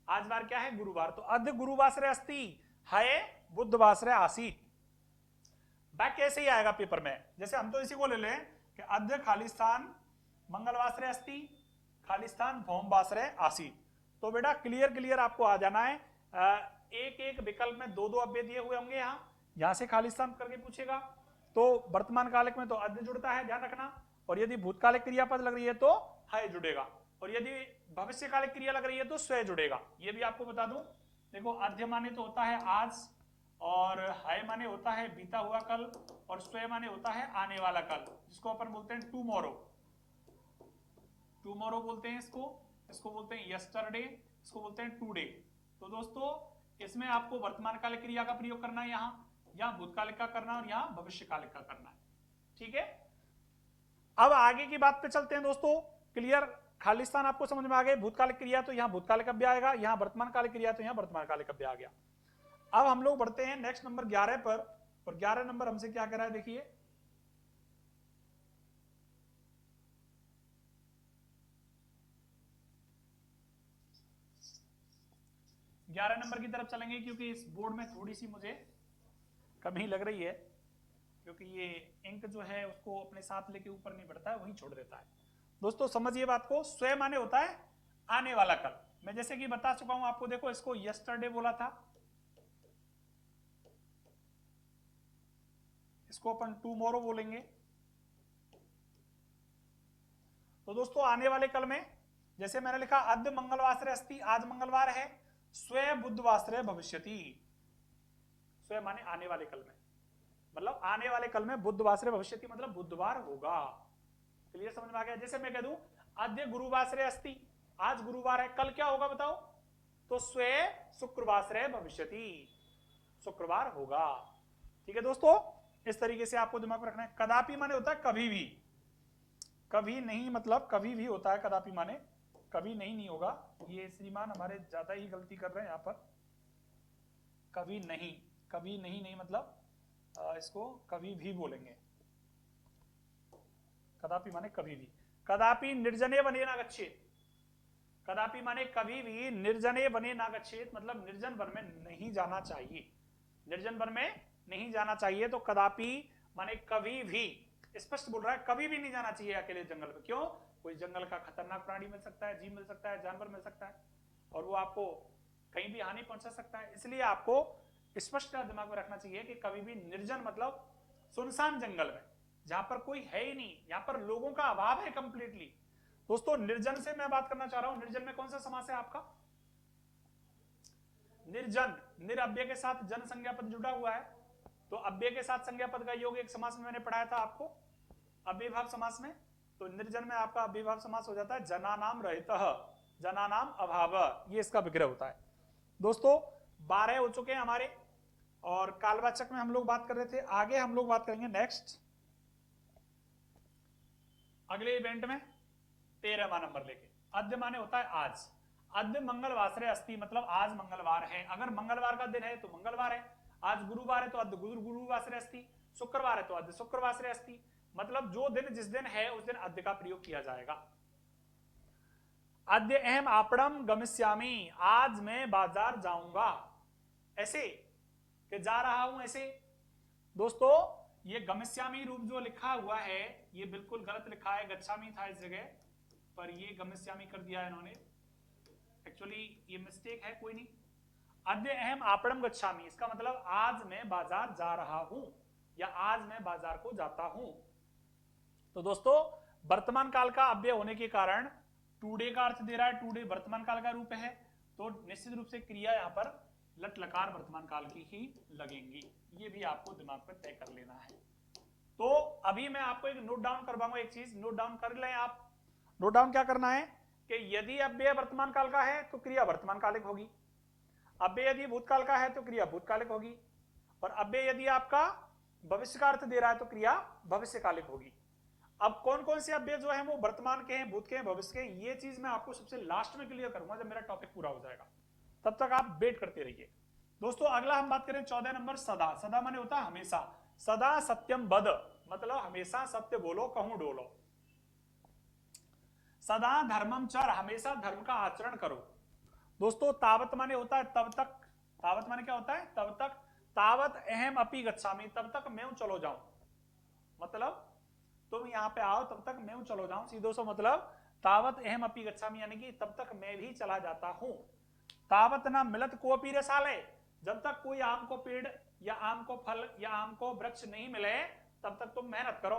आज बार क्या है, गुरुवार, तो अद्य गुरुवासरे अस्ति है बुधवासरे आसी। बैक कैसे ही आएगा पेपर में, जैसे हम तो इसी को ले लें कि अद्य खालिस्तान मंगलवासरे अस्ति खालिस्तान भौमवासरे आसी। तो बेटा क्लियर आपको आ जाना है, एक एक विकल्प में दो दो अव्यय दिए हुए होंगे, यहां से खालिस्तान करके पूछेगा, तो वर्तमान कालिक में तो अद्य जुड़ता है, ध्यान रखना, और यदि भूतकालिक क्रियापद लग रही है तो है जुड़ेगा, और यदि भविष्यकालिक क्रिया लग रही है तो स्वयं जुड़ेगा। ये भी आपको बता दूं, देखो अद्य माने तो होता है आज, और है माने होता है बीता हुआ कल, और स्वयं माने होता है आने वाला कल, जिसको अपन बोलते हैं टुमारो, टुमारो बोलते हैं इसको बोलते हैं यस्टरडे, इसको बोलते हैं टुडे। तो दोस्तों इसमें आपको वर्तमान कालिक क्रिया का प्रयोग करना है, यहाँ भूतकालिक का करना है और यहाँ भविष्यकालिक का करना है, ठीक है। अब आगे की बात पे चलते हैं दोस्तों, क्लियर, खालिस्तान आपको समझ में आ गए, भूतकालिक क्रिया तो यहाँ भूतकालिक अव्यय आएगा, यहाँ वर्तमान कालिक क्रिया तो यहाँ वर्तमान कालिक अव्यय आ गया। अब हम लोग बढ़ते हैं नेक्स्ट नंबर 11 पर, और 11 नंबर हमसे क्या कह रहा है देखिए, ग्यारह नंबर की तरफ चलेंगे, क्योंकि इस बोर्ड में थोड़ी सी मुझे कमी लग रही है, क्योंकि ये इंक जो है उसको अपने साथ लेके ऊपर नहीं बढ़ता है, वहीं छोड़ देता है। दोस्तों समझिए बात को, स्वयं माने होता है आने वाला कल, मैं जैसे कि बता चुका हूं आपको, देखो इसको यस्टरडे बोला था, इसको अपन टुमारो बोलेंगे। तो दोस्तों आने वाले कल में जैसे मैंने लिखा अद्य मंगलवासरे अस्ति, आज मंगलवार है, स्वयं बुधवासरे भविष्यति, स्वयं माने आने वाले कल में, मतलब आने वाले कल में बुधवासरे भविष्यति मतलब बुधवार होगा, क्लियर समझ में आ गया। जैसे मैं कह दूं अद्य गुरुवासरे अस्ति, आज गुरुवार है, कल क्या होगा बताओ, तो स्वयं शुक्रवासरे भविष्यति, शुक्रवार होगा, ठीक है दोस्तों। इस तरीके से आपको दिमाग में रखना है। कदापि माने होता है कभी भी, कभी नहीं मतलब कभी भी होता है, कदापि माने कभी नहीं होगा, ये श्रीमान हमारे ज्यादा ही गलती कर रहे हैं यहाँ पर, कभी नहीं मतलब इसको कभी भी बोलेंगे, कदापि माने कभी भी, कदापि निर्जने वने ना गच्छेत, कदापि माने कभी भी, निर्जने वने ना गच्छेत मतलब निर्जन वन में नहीं जाना चाहिए, निर्जन वन में नहीं जाना चाहिए। तो कदापि माने कभी भी, स्पष्ट बोल रहा है, कभी भी नहीं जाना चाहिए अकेले जंगल में, क्यों, कोई जंगल का खतरनाक प्राणी मिल सकता है, जीव मिल सकता है, जानवर मिल सकता है, और वो आपको कहीं भी हानि पहुंचा सकता है, इसलिए आपको स्पष्ट दिमाग में रखना चाहिए कि कभी भी निर्जन मतलब सुनसान जंगल में, जहां पर कोई है ही नहीं, यहां पर लोगों का अभाव है कंप्लीटली। दोस्तों निर्जन से मैं बात करना चाह रहा हूं, निर्जन में कौन सा समास है आपका, निर्जन, निर अव्यय के साथ जन संज्ञा पद जुड़ा हुआ है, तो अव्यय के साथ संज्ञा पद का योग एक समास में मैंने पढ़ाया था आपको अव्ययभाव समास में, तो निर्जन में आपका अव्ययभाव समास हो जाता है जनानाम रहितः, जनानाम अभाव, ये इसका विग्रह होता है। दोस्तों 12 हो चुके हैं हमारे, और कालवाचक में हम लोग बात कर रहे थे, आगे हम लोग बात करेंगे नेक्स्ट अगले इवेंट में 13वां नंबर लेके। अद्य माने होता है आज, अद्य मंगलवासरे अस्ति मतलब आज मंगलवार है, अगर मंगलवार का दिन है तो मंगलवार है, आज गुरुवार है तो अद्य गुरुवासरे अस्ति, शुक्रवार है तो अद्य शुक्रवासरे अस्ति, मतलब जो दिन जिस दिन है उस दिन अद्य का प्रयोग किया जाएगा। अद्य अहम आपणम गमिष्यामि, आज मैं बाजार जाऊंगा, ऐसे कि जा रहा हूं ऐसे। दोस्तों ये गमिष्यामि रूप जो लिखा हुआ है ये बिल्कुल गलत लिखा है, गच्छामि था इस जगह पर, ये गमिष्यामि कर दिया है इन्होंने, एक्चुअली ये मिस्टेक है, कोई नहीं। अद्य अहम आपणम गच्छामि, इसका मतलब आज मैं बाजार जा रहा हूं या आज मैं बाजार को जाता हूं। तो दोस्तों वर्तमान काल का अव्यय होने के कारण टुडे का अर्थ दे रहा है, टुडे वर्तमान काल का रूप है, तो निश्चित रूप से क्रिया यहां पर लट लकार वर्तमान काल की ही लगेंगी, ये भी आपको दिमाग पर तय कर लेना है। तो अभी मैं आपको एक नोट डाउन करवाऊंगा, एक चीज नोट डाउन कर लें आप। नोट डाउन क्या करना है कि यदि अव्यय वर्तमान काल का है तो क्रिया वर्तमान कालिक होगी, अव्यय यदि भूतकाल का है तो क्रिया भूतकालिक होगी, और अव्यय यदि आपका भविष्य का अर्थ दे रहा है तो क्रिया भविष्यकालिक होगी। अब कौन कौन से अव्यय जो है वो वर्तमान के हैं, भूत के हैं, भविष्य के हैं, ये चीज मैं आपको सबसे लास्ट में क्लियर करूंगा जब मेरा टॉपिक पूरा हो जाएगा, तब तक आप वेट करते रहिए। दोस्तों अगला हम बात करें 14 नंबर सदा। सदा माने होता है हमेशा, सदा सत्यम बद मतलब हमेशा सत्य बोलो, कहूं डोलो। सदा धर्मम चर हमेशा धर्म का आचरण करो। दोस्तों तावत माने होता है तब तक, तावत माने क्या होता है, तब तक, तावत अहम अपि गच्छामि तब तक मैं चलो जाऊं, मतलब तुम यहां पे आओ तब तक मैं चलो जाऊं, सीधो सो मतलब तावत अहम अपि गच्छामि यानी कि तब तक मैं भी चला जाता हूं। तावत ना मिलत कोपी रसालय जब तक कोई आम को पेड़ या आम को फल या आम को वृक्ष नहीं मिले तब तक तुम मेहनत करो।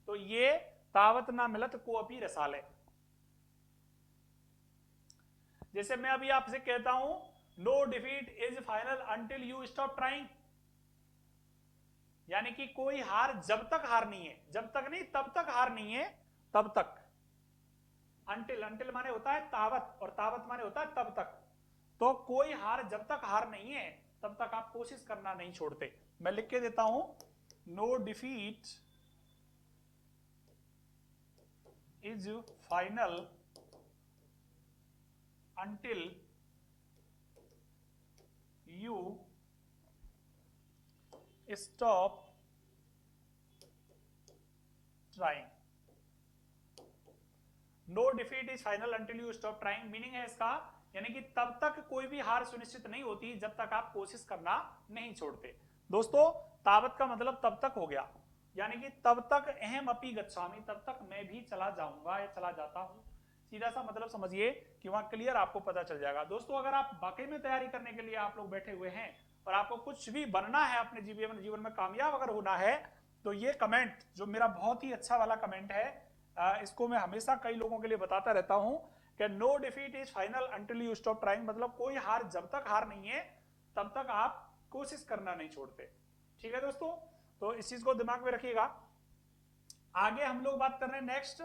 तो ये तावत ना मिलत कोपी रसालय। जैसे मैं अभी आपसे कहता हूं no defeat is final until you stop trying, यानी कि कोई हार जब तक हार नहीं है, जब तक नहीं तब तक हार नहीं है, तब तक। अंटिल, अंटिल माने होता है तावत और तावत माने होता है तब तक। तो कोई हार जब तक हार नहीं है तब तक आप कोशिश करना नहीं छोड़ते। मैं लिख के देता हूं no defeat is final until you stop trying। no defeat is final until you stop trying meaning है इसका, यानी कि तब तक कोई भी हार सुनिश्चित नहीं होती जब तक आप कोशिश करना नहीं छोड़ते। दोस्तों तावत का मतलब तब तक हो गया, यानी कि तब तक अहम अपि गच्छामि तब तक मैं भी चला जाऊंगा या चला जाता हूं। सीधा सा मतलब समझिए कि वहां क्लियर आपको पता चल जाएगा। दोस्तों अगर आप वाकई में तैयारी करने के लिए आप लोग बैठे हुए हैं और आपको कुछ भी बनना है अपने जीवन में कामयाब अगर होना है तो ये कमेंट जो मेरा बहुत ही अच्छा वाला कमेंट है, इसको मैं हमेशा कई लोगों के लिए बताता रहता हूं कि no defeat is final until you stop trying, मतलब कोई हार जब तक हार नहीं है तब तक आप कोशिश करना नहीं छोड़ते। ठीक है दोस्तों, तो इस चीज को दिमाग में रखिएगा। आगे हम लोग बात कर रहे हैं नेक्स्ट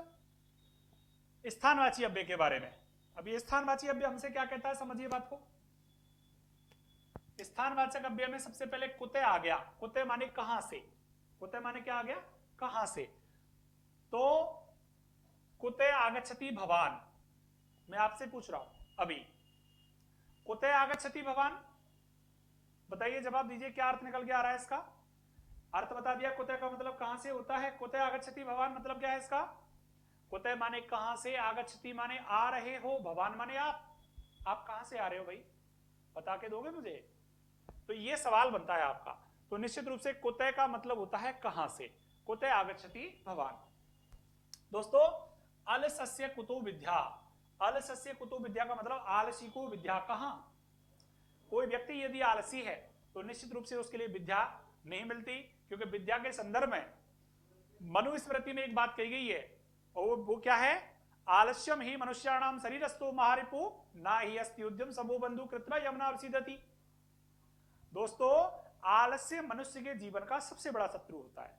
स्थानवाची अव्यय के बारे में। अब ये स्थानवाची अव्यय हमसे क्या कहता है, समझिए बात को। स्थानवाचक अव्यय में सबसे पहले कुते आ गया। कुते माने कहां से, कुते माने क्या आ गया, कहां से। तो कुते आगच्छति भवान, मैं आपसे पूछ रहा हूं अभी, कुते आगच्छति भवान, बताइए जवाब दीजिए क्या अर्थ निकल के आ रहा है इसका। अर्थ बता दिया, कुते का मतलब कहां से होता है, कुते आगच्छति भवान मतलब क्या है इसका। कुते माने कहां से, आगच्छति माने आ रहे हो, भवान माने आप कहां से आ रहे हो भाई, बता के दोगे मुझे। तो ये सवाल बनता है आपका। तो निश्चित रूप से कुते का मतलब होता है कहां से, कुते आगच्छति भवान। दोस्तों अलसस्य कुतो विद्या, अलसस्य कुतो विद्या का मतलब आलसी को विद्या कहां। कोई व्यक्ति यदि आलसी है तो निश्चित रूप से उसके लिए विद्या नहीं मिलती, क्योंकि विद्या के संदर्भ में मनुस्मृति में एक बात कही गई है, और वो क्या है, आलस्यम ही मनुष्याणाम शरीरस्थो महारिपु ना ही अस्ति उद्यम सबो बंधु कृत्वा यमुना अवसिदति। दोस्तों आलस्य मनुष्य के जीवन का सबसे बड़ा शत्रु होता है,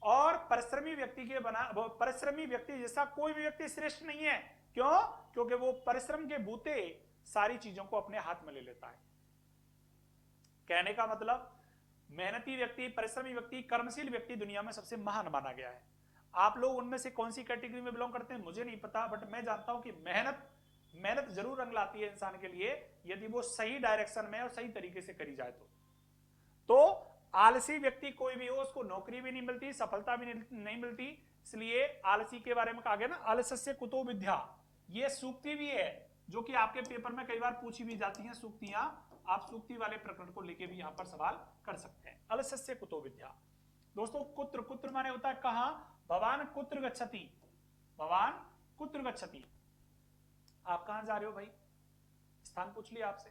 और परिश्रमी व्यक्ति के परिश्रमी व्यक्ति जैसा कोई भी व्यक्ति श्रेष्ठ नहीं है। क्यों, क्योंकि वो परिश्रम के बूते सारी चीजों को अपने हाथ में ले लेता है। कहने का मतलब मेहनती व्यक्ति, परिश्रमी व्यक्ति, कर्मशील व्यक्ति दुनिया में सबसे महान माना गया है। आप लोग उनमें से कौन सी कैटेगरी में बिलोंग करते हैं मुझे नहीं पता, बट मैं जानता हूं कि मेहनत जरूर रंग लाती है इंसान के लिए, यदि वो सही डायरेक्शन में और सही तरीके से करी जाए तो आलसी व्यक्ति कोई भी हो उसको नौकरी भी नहीं मिलती, सफलता भी नहीं मिलती। इसलिए आलसी के बारे में कहा गया ना, आलस्य कुतो विद्या। ये सूक्ति भी है जो कि आपके पेपर में कई बार पूछी भी जाती हैं सूक्तियां, आप सूक्ति वाले प्रकरण को लेके भी यहां पर सवाल कर सकते हैं। अलस्य कुतो विद्या। दोस्तों कुत्र, कुत्र माने होता है कहां, भवान कुत्र गच्छति, भवान कुत्र गच्छति, आप कहां जा रहे हो भाई, स्थान पूछ लिया आपसे।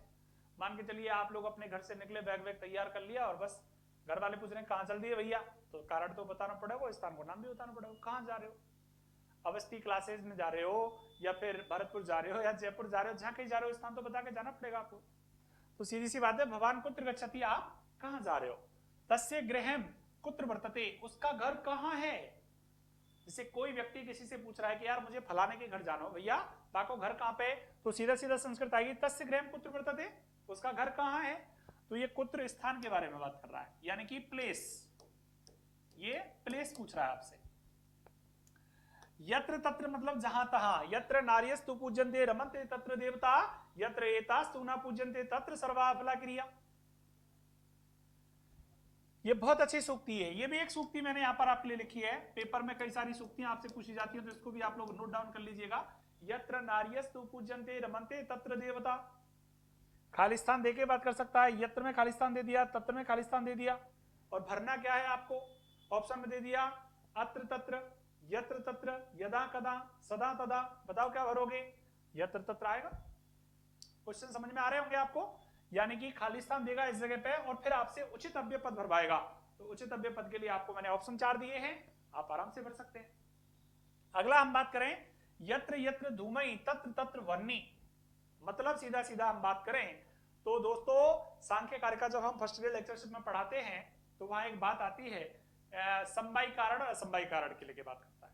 मान के चलिए आप लोग अपने घर से निकले, बैग वैग तैयार कर लिया और बस घर वाले पूछ रहे हैं कहां चल दिए भैया, तो कारण तो बताना पड़ेगा, स्थान को नाम भी बताना पड़ेगा, कहां जा रहे हो, अवस्थी क्लासेज में जा रहे हो या फिर भरतपुर जा रहे हो या जयपुर जा रहे हो, जहां कहीं जा रहे हो स्थान तो बता के जाना पड़ेगा आपको। तो सीधी सी बात है, भवान कुत्र गच्छति, आप कहां जा रहे हो। तस्य गृहम कुत्र वर्तते, उसका घर कहां है। जैसे कोई व्यक्ति किसी से पूछ रहा है कि यार मुझे फलाने के घर जाना हो, भैया ताको घर कहाँ पे, तो सीधा सीधा संस्कृत आएगी तस्य गृहं कुत्र वर्तते, उसका घर कहाँ है, तो ये कुत्र स्थान के बारे में बात कर रहा है, यानी कि प्लेस, ये प्लेस पूछ रहा है आपसे। यत्र तत्र मतलब जहां तहां, यत्र नार्यस्तु पूज्यन्ते रमन्ते तत्र देवता, यत्र एतास्तु न पूज्यन्ते तत्र सर्वा फला क्रिया। ये बहुत अच्छी सूक्ति है, ये भी एक सूक्ति मैंने यहां पर आपके लिए लिखी है, पेपर में कई सारी सूक्तियां आपसे पूछी जाती हैं तो इसको भी आप लोग नोट डाउन कर लीजिएगा। यत्र नार्यस्तु पूज्यन्ते रमन्ते तत्र देवता, खालिस्तान देके बात कर सकता है, यत्र में खालिस्तान दे दिया, तत्र में खालिस्तान दे दिया, और भरना क्या है आपको ऑप्शन में दे दिया, अत्र तत्र, यत्र तत्र, यदा कदा, सदा तदा, बताओ क्या भरोगे, यत्र तत्र आएगा। क्वेश्चन समझ में आ रहे होंगे आपको, यानी कि खालिस्तान देगा इस जगह पे और फिर आपसे उचित अव्यय पद भरवाएगा, तो उचित अव्यय पद के लिए आपको मैंने ऑप्शन 4 दिए हैं, आप आराम से भर सकते हैं। अगला हम बात करें यत्र यत्र धूमई तत्र तत्र वर्णी, मतलब सीधा सीधा हम बात करें तो दोस्तों सांख्य कार्य का जब हम फर्स्ट ईयर लेक्चरशिप में पढ़ाते हैं तो वहां एक बात आती है समवायी कारण और असमवायी कारण के लेके बात करता है।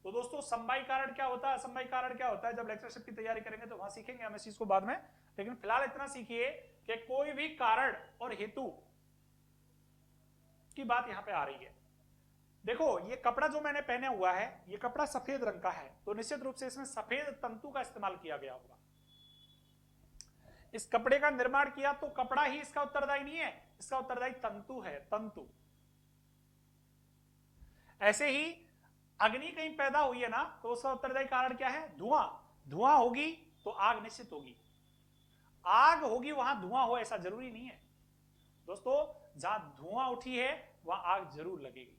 तो दोस्तों समवायी कारण क्या होता है, असमवायी कारण क्या होता है, जब लेक्चरशिप की तैयारी करेंगे तो वहां सीखेंगे हम इस चीज को बाद में, लेकिन फिलहाल इतना सीखिए कि कोई भी कारण और हेतु की बात यहां पे आ रही है। देखो ये कपड़ा जो मैंने पहने हुआ है, ये कपड़ा सफेद रंग का है, तो निश्चित रूप से इसमें सफेद तंतु का इस्तेमाल किया गया होगा। इस कपड़े का निर्माण किया तो कपड़ा ही इसका उत्तरदायी नहीं है, इसका उत्तरदायी तंतु है, तंतु। ऐसे ही अग्नि कहीं पैदा हुई है ना, तो उसका उत्तरदायी कारण क्या है, धुआं। धुआं होगी तो आग निश्चित होगी, आग होगी वहां धुआं हो ऐसा जरूरी नहीं है दोस्तों, जहां धुआं उठी है वहां आग जरूर लगेगी,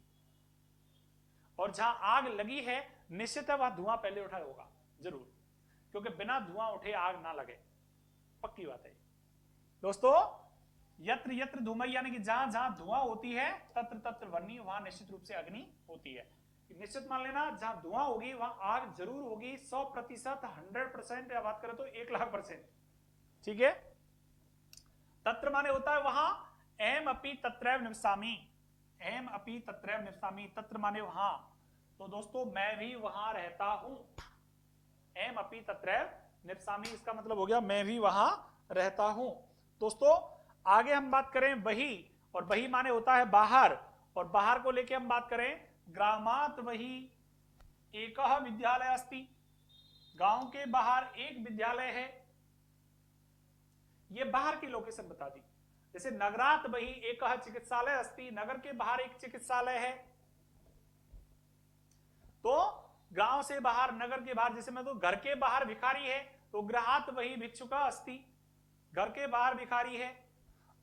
और जहां आग लगी है निश्चित है वहां धुआं पहले उठा होगा जरूर, क्योंकि बिना धुआं उठे आग ना लगे, पक्की बात है दोस्तों। यत्र यत्र धूमई यानी कि जहां जहां धुआं होती है तत्र तत्र वर्णी, वहां निश्चित रूप से अग्नि होती है। निश्चित मान लेना जहां धुआं होगी वहां आग जरूर होगी, 100%, 100%, या बात करें तो 1,00,000%, ठीक है। तत्र माने होता है वहां, एम अपि तत्रैव निवसामि, एम अपि तत्रैव निवसामि, तत्र माने वहां, तो दोस्तों मैं भी वहां रहता हूं, एम अपि तत्रैव निवसामि इसका मतलब हो गया मैं भी वहां रहता हूं। दोस्तों आगे हम बात करें बही, और बही माने होता है बाहर, और बाहर को लेके हम बात करें ग्रामात बही एकह विद्यालय अस्ति, गांव के बाहर एक विद्यालय है, ये बाहर की लोकेशन बता दी। जैसे नगरात बही एकह चिकित्सालय अस्ति, नगर के बाहर एक चिकित्सालय है, तो गांव से बाहर, नगर के बाहर, जैसे मैं तो घर के बाहर भिखारी है तो गृहात वही भिक्षुका अस्ति, घर के बाहर भिखारी है।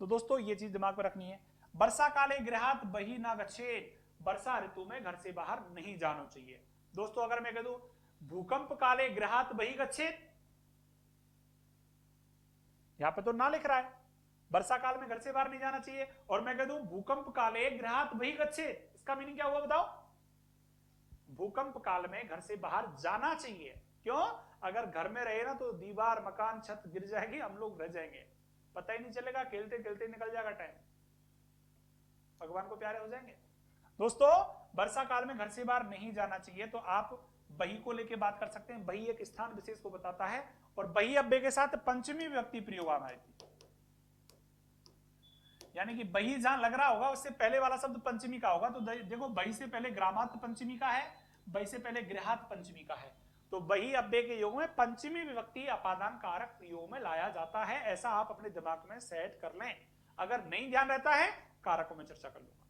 तो दोस्तों ये चीज दिमाग में रखनी है। वर्षा काले गृहात बही ना गच्छेत, वर्षा ऋतु में घर से बाहर नहीं जाना चाहिए। दोस्तों अगर मैं कह दूं भूकंप काले गृहात बही गच्छेत, यहां पे तो ना लिख रहा है वर्षा काल में घर से बाहर नहीं जाना चाहिए, और मैं कह दूं भूकंप काले गृहात बही गच्छेत, इसका मीनिंग क्या हुआ बताओ, भूकंप काल में घर से बाहर जाना चाहिए। क्यों, अगर घर में रहे ना तो दीवार मकान छत गिर जाएगी, हम लोग रह जाएंगे, पता ही नहीं चलेगा, खेलते खेलते निकल जाएगा टाइम, भगवान को प्यारे हो जाएंगे। दोस्तों वर्षा काल में घर से बाहर नहीं जाना चाहिए, तो आप बही को लेके बात कर सकते हैं। बही एक स्थान विशेष को बताता है, और बही अव्यय के साथ पंचमी विभक्ति प्रयोग आना है, यानी कि बही जहां लग रहा होगा उससे पहले वाला शब्द पंचमी का होगा। तो देखो बही से पहले ग्रामात पंचमी का है, बही से पहले गृहात पंचमी का है, तो बही अव्यय के योग में पंचमी विभक्ति अपादान कारक प्रयोग में लाया जाता है, ऐसा आप अपने दिमाग में सेट कर लें। अगर नहीं ध्यान रहता है कारकों में चर्चा कर लूंगा।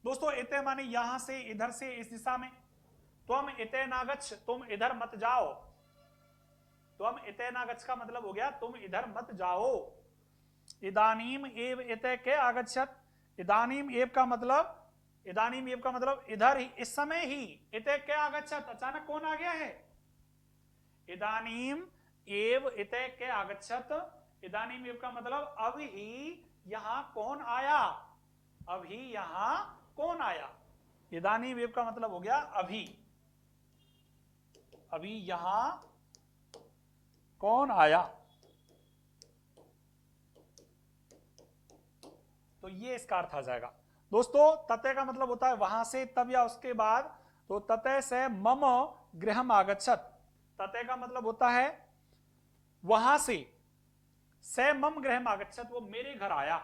दोस्तों इते माने यहां से, इधर से, इस दिशा में, तुम इते नागच्छ, तुम इधर मत जाओ, तुम इते नागच्छ का मतलब हो गया तुम इधर मत जाओ। इदानीम एव इते के आगच्छत, इदानीम एव का मतलब, इदानीम एव का मतलब इधर ही, इस समय ही, इते के आगच्छत अचानक कौन आ गया है, इदानीम एव इते के आगच्छत, इदानीम एव का मतलब अब ही यहां कौन आया, अभी यहां कौन आया, इदानीम एव का मतलब हो गया अभी, अभी यहां कौन आया, तो ये इसका अर्थ आ जाएगा। दोस्तों ततः का मतलब होता है वहां से, तब या उसके बाद। तो ततः से मम गृहम आगच्छत, ततः का मतलब होता है वहां से मम गृहम आगच्छत, वो मेरे घर आया।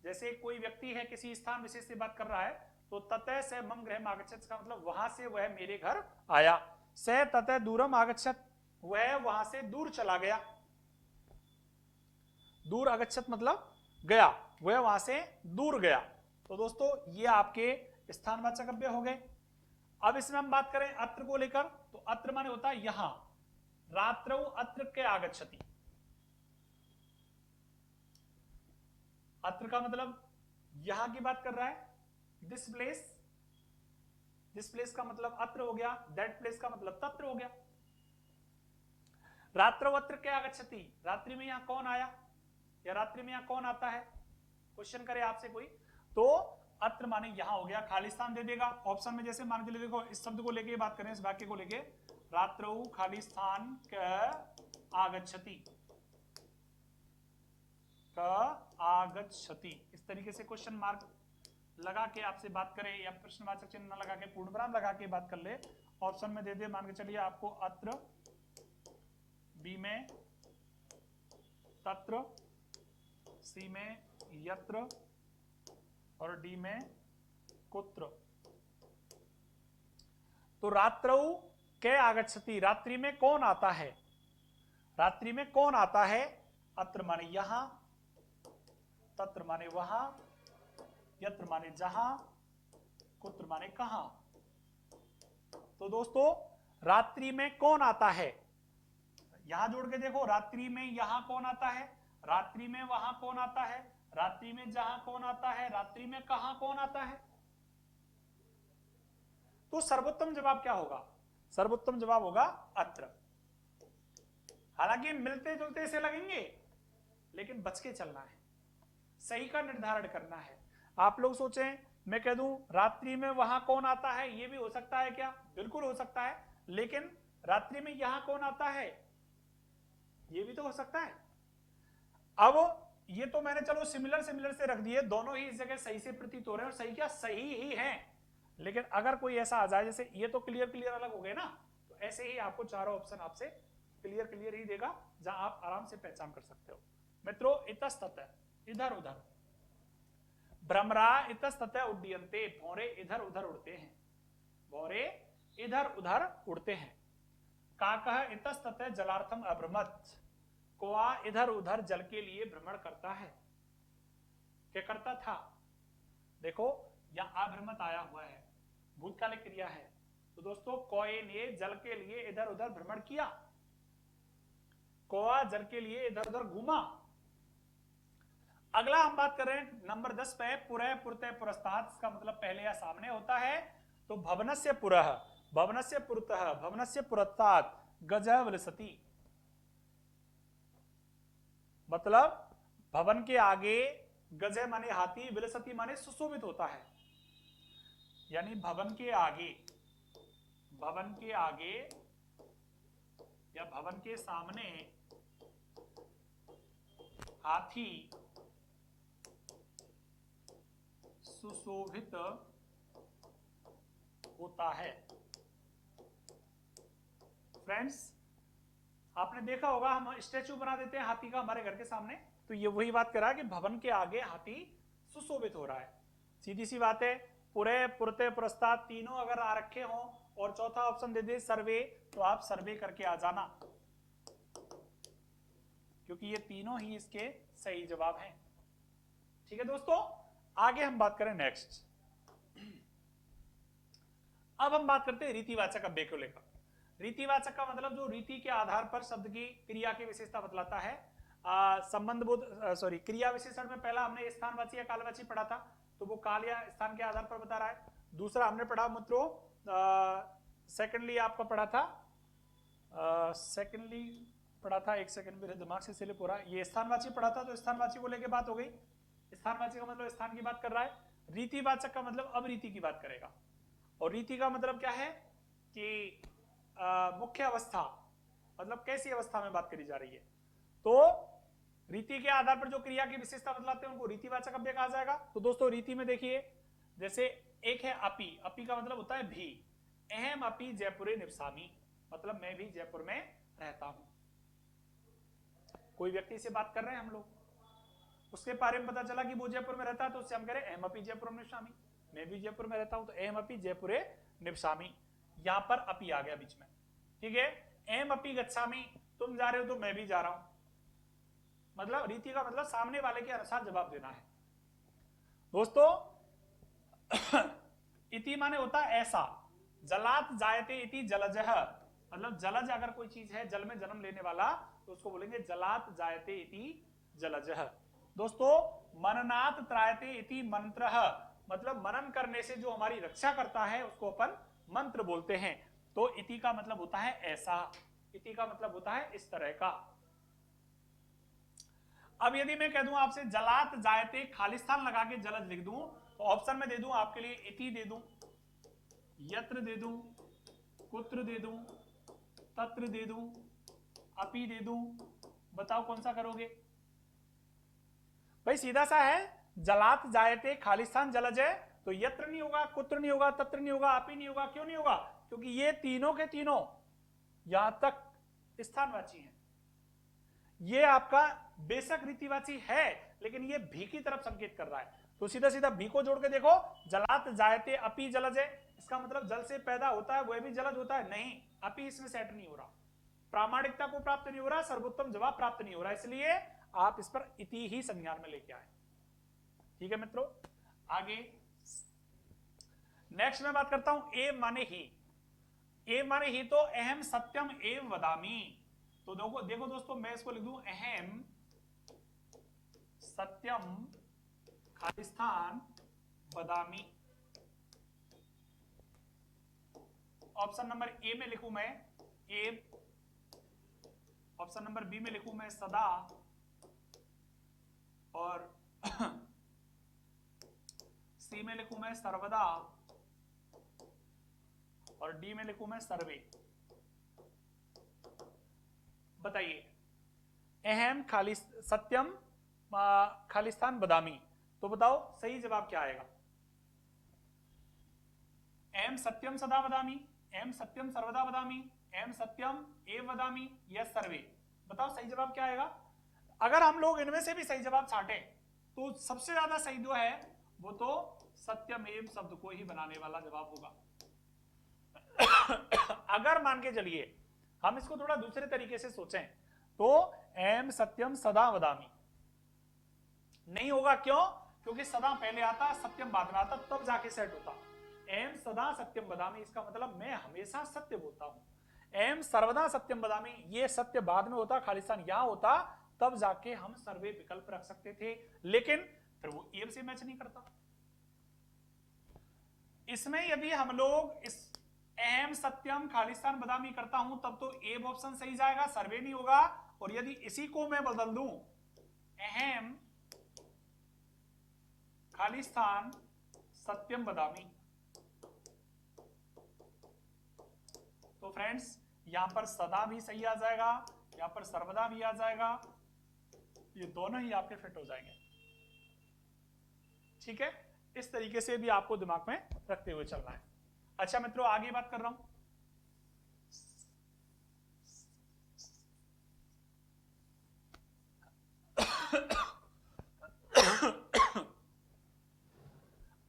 जैसे कोई व्यक्ति है किसी स्थान विशेष से बात कर रहा है, तो ततः से मम गृहम आगच्छत का मतलब वहां से वह मेरे घर आया। से ततः दूरम आगच्छत, वह वहां से दूर चला गया। दूर आगच्छत मतलब गया, वह वहां से दूर गया। तो दोस्तों ये आपके स्थानवाचक अव्यय हो गए। अब इसमें हम बात करें अत्र को लेकर, तो अत्र माने होता है यहां। रात्रौ अत्र के आगच्छति, अत्र का मतलब यहां की बात कर रहा है, दिस प्लेस। दिस प्लेस का मतलब अत्र हो गया, दैट प्लेस का मतलब तत्र हो गया। रात्रौ अत्र के आगच्छति, रात्रि में यहां कौन आया या रात्रि में यहां कौन आता है, क्वेश्चन करे आपसे कोई, तो अत्र माने यहां हो गया, खाली स्थान दे देगा ऑप्शन में। जैसे मान के लिए देखो इस शब्द को लेके बात करें, इस वाक्य को लेके, रात्रौ खाली स्थान क आगच्छति, क आगच्छति, इस तरीके से क्वेश्चन मार्क लगा के आपसे बात करे या प्रश्नवाचक चिन्ह न लगा के पूर्ण विराम लगा के बात कर ले, ऑप्शन में दे दे। मान के चलिए आपको अत्र, बी में तत्र, सी में यत्र और डी में कुत्र। तो रात्रौ के आगच्छति, रात्रि में कौन आता है, रात्रि में कौन आता है। अत्र माने यहां, तत्र माने वहां, यत्र माने जहां, कुत्र माने कहां। तो दोस्तों रात्रि में कौन आता है, यहां जोड़ के देखो, रात्रि में यहां कौन आता है, रात्रि में वहां कौन आता है, रात्रि में जहां कौन आता है, रात्रि में कहां कौन आता है। तो सर्वोत्तम जवाब क्या होगा, सर्वोत्तम जवाब होगा अत्र। हालांकि मिलते जुलते से लगेंगे, लेकिन बच के चलना है, सही का निर्धारण करना है। आप लोग सोचें मैं कह दूं रात्रि में वहां कौन आता है, यह भी हो सकता है क्या, बिल्कुल हो सकता है, लेकिन रात्रि में यहां कौन आता है यह भी तो हो सकता है। अब ये तो मैंने चलो सिमिलर सिमिलर से रख दिए, दोनों ही इस जगह सही से प्रतीत हो रहे हैं, और सही क्या सही ही है। लेकिन अगर कोई ऐसा आ जाए, जैसे ये तो क्लियर क्लियर अलग हो गए ना, तो ऐसे ही आपको चारों ऑप्शन आपसे क्लियर क्लियर ही देगा, जहां आप आराम से पहचान कर सकते हो। मित्रों इतस्ततः, इधर उधर, भ्रमरा इतस्ततः उड्डयन्ते, भौरे इधर उधर उड़ते हैं, भौरे इधर उधर उड़ते हैं। काकः इतस्ततः जलार्थम अभ्रमत्, कौआ इधर उधर जल के लिए भ्रमण करता है, क्या करता था। देखो यहां अभ्रमत आया हुआ है, भूतकालिक क्रिया है, तो दोस्तों कौए ने जल के लिए इधर उधर भ्रमण किया, कौआ जल के लिए इधर उधर घूमा। अगला हम बात कर रहे हैं नंबर 10 पे, पुरः पुरतः पुरस्तात्, इसका मतलब पहले या सामने होता है। तो भवनस्य पुरः, भवनस्य पुरतः, भवनस्य पुरस्तात् गजः विलसति, मतलब भवन के आगे, गजह माने हाथी, विलसती माने सुशोभित होता है, यानी भवन के आगे, भवन के आगे या भवन के सामने हाथी सुशोभित होता है। फ्रेंड्स आपने देखा होगा हम स्टैचू बना देते हैं हाथी का हमारे घर के सामने, तो ये वही बात कर रहा है कि भवन के आगे हाथी सुशोभित हो रहा है। सीधी सी बात है, पुरे पुरते पुरस्तात् तीनों अगर आ रखे हों और चौथा ऑप्शन दे दे सर्वे, तो आप सर्वे करके आ जाना, क्योंकि ये तीनों ही इसके सही जवाब हैं। ठीक है दोस्तों, आगे हम बात करें नेक्स्ट। अब हम बात करते हैं रीतिवाचक अव्यय को लेकर। रीतिवाचक का मतलब जो रीति के आधार पर शब्द की क्रिया की विशेषता बतलाता है। संबंध बोध क्रिया विशेषण में पहला हमने स्थानवाची या कालवाची पढ़ा था, तो वो काल या स्थान के आधार पर बता रहा है। दूसरा हमने पढ़ा मित्रों, सेकेंडली आपका पढ़ा था, सेकेंडली पढ़ा था, एक सेकंड मेरे दिमाग से स्लिप हो रहा है, ये स्थानवाची पढ़ा था, तो स्थानवाची को लेकर बात हो गई। स्थानवाची का मतलब स्थान की बात कर रहा है। रीतिवाचक का मतलब अब रीति की बात करेगा, और रीति का मतलब क्या है कि मुख्य अवस्था, मतलब कैसी अवस्था में बात करी जा रही है। तो रीति के आधार पर जो क्रिया की विशेषता बतलाते हैं उनको रीतिवाचक अव्यय कहा जाएगा। तो दोस्तों रीति में देखिए, जैसे एक है अपि, अपि का मतलब होता है भी। अहम अपि जयपुरे निवसामि, मतलब मैं भी जयपुर में रहता हूं। कोई व्यक्ति से बात कर रहे हैं हम लोग, उसके बारे में पता चला कि वो जयपुर में रहता है, तो उससे हम कह रहे हैं अहम अपि जयपुर निवसामि, मैं भी जयपुर में रहता हूं, तो अहम अपि जयपुरे निवसामि। यहां पर अपि आ गया बीच में, ठीक है। अहम अपि गच्छामि, तुम जा रहे हो तो मैं भी जा रहा हूं। मतलब रीति का मतलब सामने वाले के अनुसार जवाब देना है। दोस्तों इति माने होता है ऐसा, जलात जायते इति जलजः, मतलब जलज अगर कोई चीज है जल में जन्म लेने वाला तो उसको बोलेंगे जलात जायते इति जलजः। दोस्तों मननात् त्रायते इति मंत्रः, मतलब मनन करने से जो हमारी रक्षा करता है उसको अपन मंत्र बोलते हैं। तो इति का मतलब होता है ऐसा, इति का मतलब होता है इस तरह का। अब यदि मैं कह दूं आपसे जलात जायते खालिस्तान लगा के जलज लिख दूं, तो ऑप्शन में दे दूं आपके लिए इति दे दूं, यत्र दे दूं, कुत्र दे दूं, तत्र दे दूं, अपि दे दूं, बताओ कौन सा करोगे? भाई सीधा सा है, जलात जायते खालिस्तान जलज है, तो यत्र नहीं होगा, कुत्र नहीं होगा, तत्र नहीं होगा, अपि नहीं होगा। क्यों नहीं होगा? क्योंकि ये तीनों के तीनों यहां तक स्थानवाची हैं। ये आपका बेशक रीतिवाची है, लेकिन ये भी की तरफ संकेत कर रहा है, तो सीधा सीधा भी को जोड़ के देखो, जलात जायते अपि जलज है, इसका मतलब जल से पैदा होता है वह भी जलज होता है, नहीं, अपि इसमें सेट नहीं हो रहा, प्रामाणिकता को प्राप्त नहीं हो रहा, सर्वोत्तम जवाब प्राप्त नहीं हो रहा, इसलिए आप इस पर इति ही संज्ञान में लेके आए। ठीक है मित्रों, आगे नेक्स्ट मैं बात करता हूं एव माने ही। एव माने ही तो अहम सत्यम एव वदामी, तो देखो दोस्तों मैं इसको लिख दूं अहम सत्यम खालिस्तान वदामी। ऑप्शन नंबर ए में लिखूं मैं एव, ऑप्शन नंबर बी में लिखूं मैं सदा, और सी में लिखूं मैं सर्वदा, और डी में लिखूं मैं सर्वे। बताइए अहम सत्यम खालिस्तान बदामी, तो बताओ सही जवाब क्या आएगा? एम सत्यम सदा वदामी, एम सत्यम सर्वदा वदामी, एम सत्यम एव वदामी, या सर्वे? बताओ सही जवाब क्या आएगा? अगर हम लोग इनमें से भी सही जवाब छांटे तो सबसे ज्यादा सही जो है वो तो सत्यम एव शब्द को ही बनाने वाला जवाब होगा। अगर मान के चलिए हम इसको थोड़ा दूसरे तरीके से सोचें तो एम सत्यम सदा वदामी नहीं होगा। क्यों? क्योंकि सदा पहले आता, सत्यम बाद में आता, तब जाके सेट होता। एम सदा सत्यम वदामी, इसका मतलब मैं हमेशा सत्य बोलता हूं। एम सर्वदा सत्यम वदामी, ये सत्य बाद में होता, खालिस्तान यहां होता, तब जाके हम सर्वे विकल्प रख सकते थे, लेकिन फिर वो एम से मैच नहीं करता। इसमें यदि हम लोग इस अहम सत्यम खालिस्तान बदामी करता हूं तब तो एब ऑप्शन सही जाएगा, सर्वे नहीं होगा। और यदि इसी को मैं बदल दूं अहम खालिस्तान सत्यम बदामी, तो फ्रेंड्स यहां पर सदा भी सही आ जाएगा, यहां पर सर्वदा भी आ जाएगा, ये दोनों ही आपके फिट हो जाएंगे। ठीक है, इस तरीके से भी आपको दिमाग में रखते हुए चलना है। अच्छा मित्रों, आगे बात कर रहा हूं।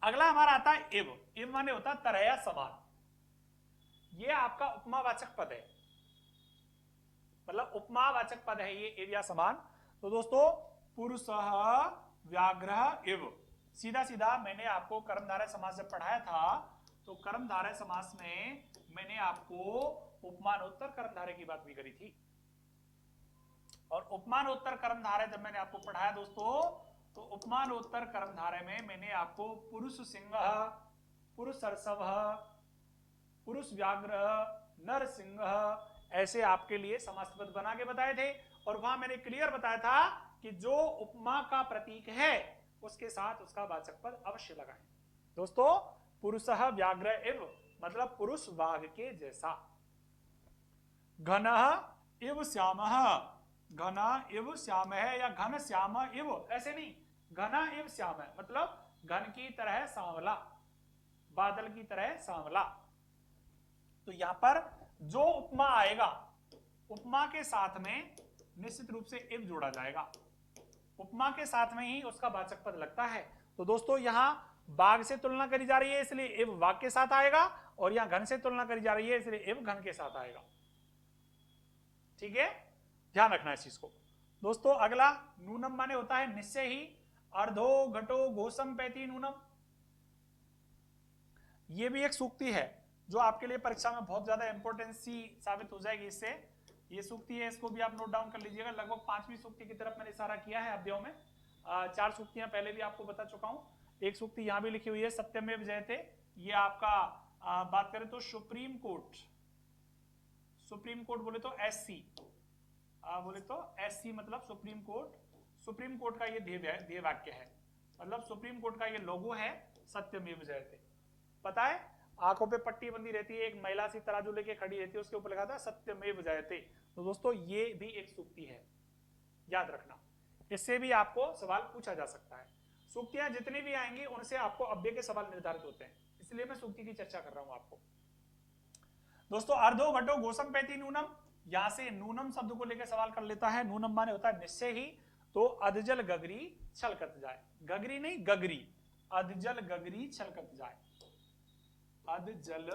अगला हमारा आता है एव। एव माने होता है तरह या समान। ये आपका उपमावाचक पद है, मतलब उपमावाचक पद है ये एव या समान। तो दोस्तों पुरुषः व्याघ्रः इव, सीधा सीधा मैंने आपको कर्मधारय समास जब पढ़ाया था तो कर्मधारय समास में मैंने आपको उपमानोत्तर कर्मधारय की बात भी करी थी। और उपमानोत्तर कर्मधारय जब मैंने आपको पढ़ाया दोस्तों, तो उपमानोत्तर कर्मधारय में मैंने आपको पुरुष सिंह, पुरुष सरसव, पुरुष व्याघ्र, नर सिंह, ऐसे आपके लिए समास पद बना के बताए थे। और वहां मैंने क्लियर बताया था कि जो उपमा का प्रतीक है उसके साथ उसका वाचक पद अवश्य लगाएं। दोस्तों पुरुषः व्याघ्र इव मतलब पुरुष वाघ के जैसा, घनः इव श्यामः घना इव श्याम है या घन श्याम इव, ऐसे नहीं, घना इव श्याम है मतलब घन की तरह सांवला, बादल की तरह सांवला। तो यहां पर जो उपमा आएगा, उपमा के साथ में निश्चित रूप से इव जोड़ा जाएगा, उपमा के साथ में ही उसका वाचक पद लगता है। तो दोस्तों यहां बाघ से तुलना करी जा रही है इसलिए इव बाघ के साथ आएगा, और यहां घन से तुलना करी जा रही है इसलिए इव घन के साथ आएगा। ठीक है, ध्यान रखना इस चीज को। दोस्तों अगला नूनम माने होता है निश्चय ही, अर्धो घटो घोषम पैती नूनम। ये भी एक सूक्ति है जो आपके लिए परीक्षा में बहुत ज्यादा इंपॉर्टेंसी साबित हो जाएगी इससे। ये सूक्ति है, इसको भी आप नोट डाउन कर लीजिएगा। लगभग 5वीं सूक्ति की तरफ मैंने इशारा किया है अध्यायों में। 4 सूक्तियां पहले भी आपको बता चुका हूं। एक सूक्ति यहां भी लिखी हुई है, सत्यमेव जयते। ये आपका बात करें तो सुप्रीम कोर्ट, सुप्रीम कोर्ट बोले तो एससी, बोले तो एससी मतलब सुप्रीम कोर्ट। सुप्रीम कोर्ट का ये ध्येय वाक्य है, मतलब सुप्रीम कोर्ट का ये लोगो है, सत्यमेव जयते। पता है, आंखों पे पट्टी बंदी रहती है, एक महिला सी तराजू लेके खड़ी रहती है, उसके ऊपर लिखा था सत्यमेव जयते। तो दोस्तों ये भी एक सूक्ति है, याद रखना, इससे भी आपको सवाल पूछा जा सकता है। सूक्तियां जितनी भी आएंगी उनसे आपको अव्यय के सवाल निर्धारित होते हैं, इसलिए मैं सूक्ति की चर्चा कर रहा हूं आपको। दोस्तों अर्धो घटो घोषम पैती नूनम, यहां से नूनम शब्द को लेकर सवाल कर लेता है। नूनम माने होता है निश्चय ही, तो अधजल गगरी छलकत जाए, गगरी नहीं गगरी, अधजल गगरी छलकत जाए, अधजल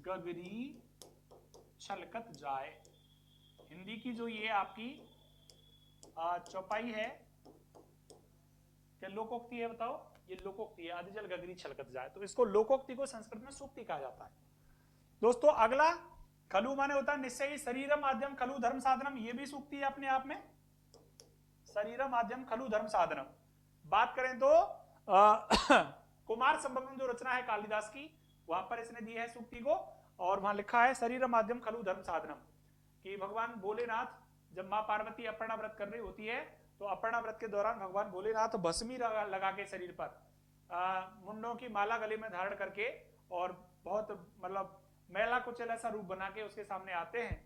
गगरी छलकत जाए। हिंदी की जो ये आपकी चौपाई है, क्या लोकोक्ति है बताओ? ये लोकोक्ति है, अधजल गगरी छलकत जाए। तो इसको लोकोक्ति को संस्कृत में सूक्ति कहा जाता है। दोस्तों अगला खलु माने होता है निश्चय ही, शरीरम माध्यम खलु धर्म साधनम, ये भी सूक्ति है अपने आप में, शरीरम माध्यम खलु धर्म साधनम। बात करें तो कुमार संभवम जो रचना है कालिदास की, वहां पर इसने दी है सूक्ति को, और वहां लिखा है शरीर माध्यम खलु धर्म साधनम, कि भगवान भोलेनाथ जब मां पार्वती अपर्णा व्रत कर रही होती है, तो अपर्णा व्रत के दौरान भगवान भोलेनाथ भस्मी लगा के शरीर पर मुंडों की माला गले में धारण करके, और बहुत मतलब मैला कुचल ऐसा रूप बना के उसके सामने आते हैं।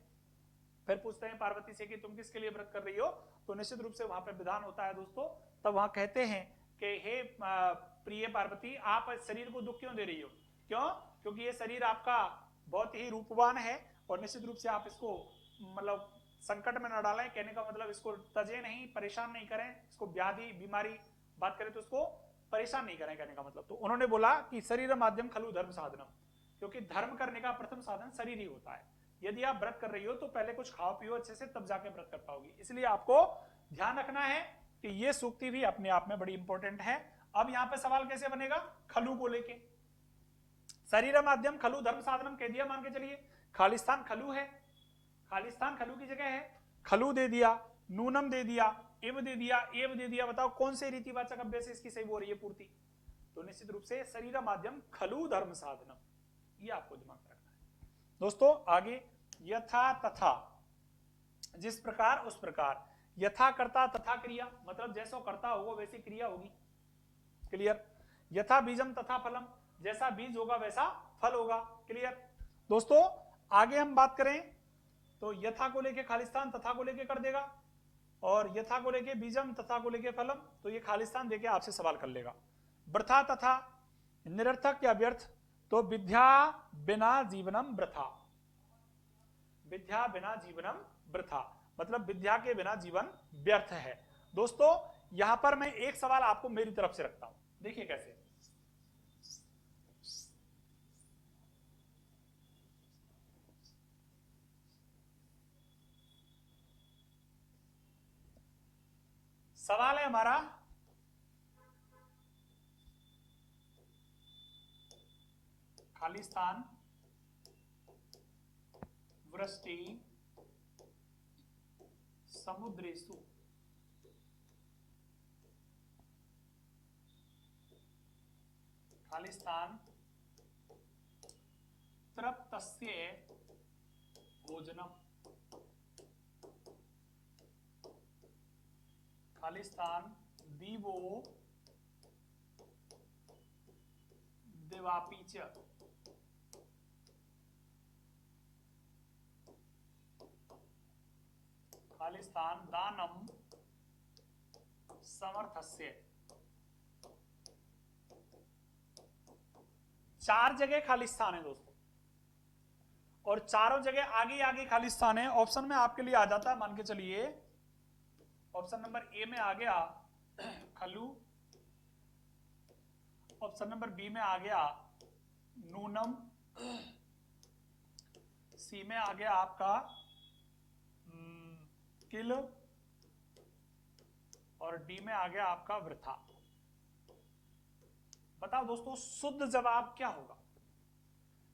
फिर पूछते हैं पार्वती से कि तुम किसके लिए व्रत कर रही हो? तो निश्चित रूप से वहां पर विधान होता है दोस्तों। तब वहां कहते हैं कि हे प्रिय पार्वती, आप शरीर को दुख क्यों दे रही हो? क्यों? क्योंकि ये शरीर आपका बहुत ही रूपवान है, और निश्चित रूप से आप इसको मतलब संकट में न डालें। कहने का मतलब इसको तजे नहीं, परेशान नहीं करें, इसको व्याधि बीमारी बात करें तो इसको परेशान नहीं करें, कहने का मतलब। तो उन्होंने बोला कि शरीर माध्यम खलु धर्म साधनम, क्योंकि धर्म करने का प्रथम साधन शरीर ही होता है। यदि आप व्रत कर रही हो तो पहले कुछ खाओ पियो अच्छे से, तब जाके व्रत कर पाओगी। इसलिए आपको ध्यान रखना है कि ये सूक्ति भी अपने आप में बड़ी इंपॉर्टेंट है। अब यहां पे सवाल कैसे बनेगा? खलु को लेके, शरीर माध्यम खलु धर्म साधनम कह दिया, मान के चलिए खालिस्तान खलु है, खालिस्तान खलु की जगह है, खलु दे दिया, नूनम दे दिया, इव दे दिया, एव दे दिया। बताओ कौन से रीतिवाचक अभ्यास से इसकी सही हो रही है पूर्ति? तो निश्चित रूप से शरीर माध्यम खलु धर्म साधनम, ये आपको दिमाग में रखना है। दोस्तों आगे यथा तथा, जिस प्रकार उस प्रकार, यथा कर्ता तथा क्रिया, मतलब जैसा कर्ता होगा वैसी क्रिया होगी। क्लियर? यथा बीजम तथा फलम, जैसा बीज होगा वैसा फल होगा। क्लियर? दोस्तों आगे हम बात करें तो यथा को लेके खालिस्तान, तथा को लेके कर देगा, और यथा को लेके बीजम, तथा को लेके फलम, तो ये खालिस्तान देके आपसे सवाल कर लेगा। वृथा तथा, निरर्थक या व्यर्थ, तो विद्या बिना जीवनम वृथा, विद्या बिना जीवनम वृथा, मतलब विद्या के बिना जीवन व्यर्थ है। दोस्तों यहां पर मैं एक सवाल आपको मेरी तरफ से रखता हूं, देखिए कैसे। सवाल है हमारा, खालिस्तान वृष्टि समुद्रेषु खालिस्तान तृप्तस्य भोजनम, खालिस्तान दीवो दिवापी च, खालिस्तान दानम समर्थस्य। 4 जगह खालिस्तान है दोस्तों, और चारों जगह आगे आगे खालिस्तान है। ऑप्शन में आपके लिए आ जाता है, मान के चलिए ऑप्शन नंबर ए में आ गया खलु, ऑप्शन नंबर बी में आ गया नूनम, सी में आ गया आपका किल, और डी में आ गया आपका वृथा। बताओ दोस्तों शुद्ध जवाब क्या होगा?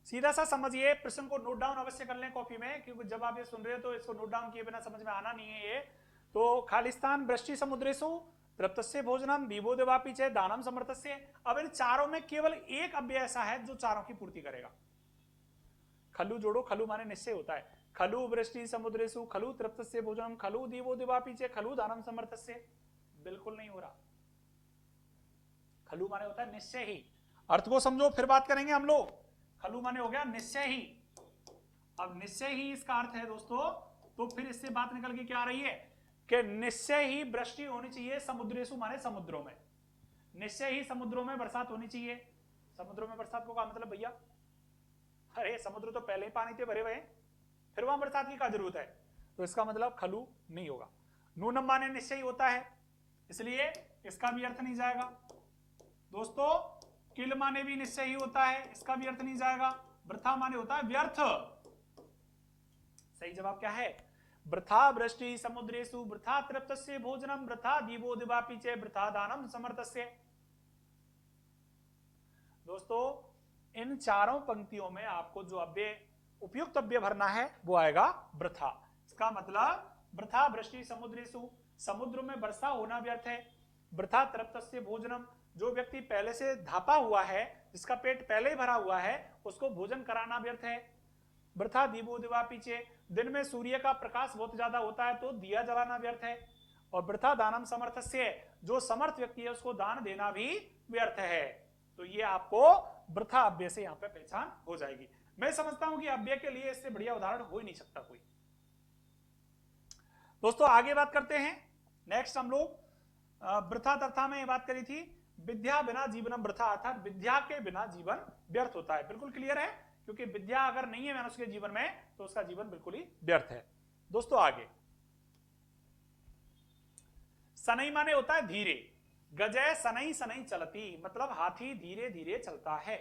सीधा सा समझिए, प्रश्न को नोट डाउन अवश्य कर लें कॉपी में, क्योंकि जब आप ये सुन रहे हो तो इसको नोट डाउन किए बिना समझ में आना नहीं है ये। तो खालिस्तान वृष्टि समुद्रेशु तृप्तस्य भोजनम दीवो देवापि च दानम समर्थस्य। अब इन चारों में केवल एक अव्यय ऐसा है जो चारों की पूर्ति करेगा। खलु जोड़ो, खलु माने निश्चय होता है, खलु वृष्टि समुद्रेशु खलु तृप्तस्य भोजनम खलु दीवो देवापि च खलु दानम समर्थस्य। बिल्कुल नहीं हो रहा। खलु माने होता है निश्चय ही। अर्थ को समझो, फिर बात करेंगे हम लोग। खलु माने हो गया निश्चय ही। अब निश्चय ही इसका अर्थ है दोस्तों, तो फिर इससे बात निकल के क्या आ रही है कि निश्चय ही वृष्टि होनी चाहिए समुद्रेशु माने समुद्रों में, निश्चय ही समुद्रों में बरसात होनी चाहिए। समुद्रों में बरसात को क्या मतलब भैया? अरे समुद्र तो पहले ही पानी से भरे हुए हैं, फिर वहां बरसात की क्या जरूरत है? तो इसका मतलब खलु नहीं होगा। नूनम माने निश्चय ही होता है, इसलिए इसका भी अर्थ नहीं जाएगा। दोस्तों किल माने भी निश्चय ही होता है, इसका भी अर्थ नहीं जाएगा। वृथा माने होता है व्यर्थ। सही जवाब क्या है? वृथा वृष्टि समुद्रेषु वृथा तृप्तस्य भोजनम वृथा दीवो दिवापि च वृथा दानम समर्थस्य। दोस्तों इन चारों पंक्तियों में आपको जो अव्यय उपयुक्त अव्यय भरना है वो आएगा वृथा। इसका मतलब वृथा वृष्टि समुद्रेषु, समुद्र में वर्षा होना व्यर्थ है। वृथा तृप्तस्य भोजनम, जो व्यक्ति पहले से धापा हुआ है, जिसका पेट पहले ही भरा हुआ है, उसको भोजन कराना व्यर्थ है। वृथा दीवो दिवापि च, दिन में सूर्य का प्रकाश बहुत ज्यादा होता है तो दिया जलाना व्यर्थ है। और वृथा दानम समर्थस्य, जो समर्थ व्यक्ति है उसको दान देना भी व्यर्थ है। तो ये आपको वृथा अव्यय से यहां पे पहचान हो जाएगी। मैं समझता हूं कि अव्यय के लिए इससे बढ़िया उदाहरण हो ही नहीं सकता कोई। दोस्तों आगे बात करते हैं। नेक्स्ट हम लोग वृथा तथा में बात करी थी, विद्या बिना जीवनम वृथा, अर्थात विद्या के बिना जीवन व्यर्थ होता है। बिल्कुल क्लियर है, क्योंकि विद्या अगर नहीं है मनुष्य के जीवन में तो उसका जीवन बिल्कुल ही व्यर्थ है। दोस्तों आगे सनई माने होता है धीरे, गजय सनई सनई चलती, मतलब हाथी धीरे धीरे चलता है।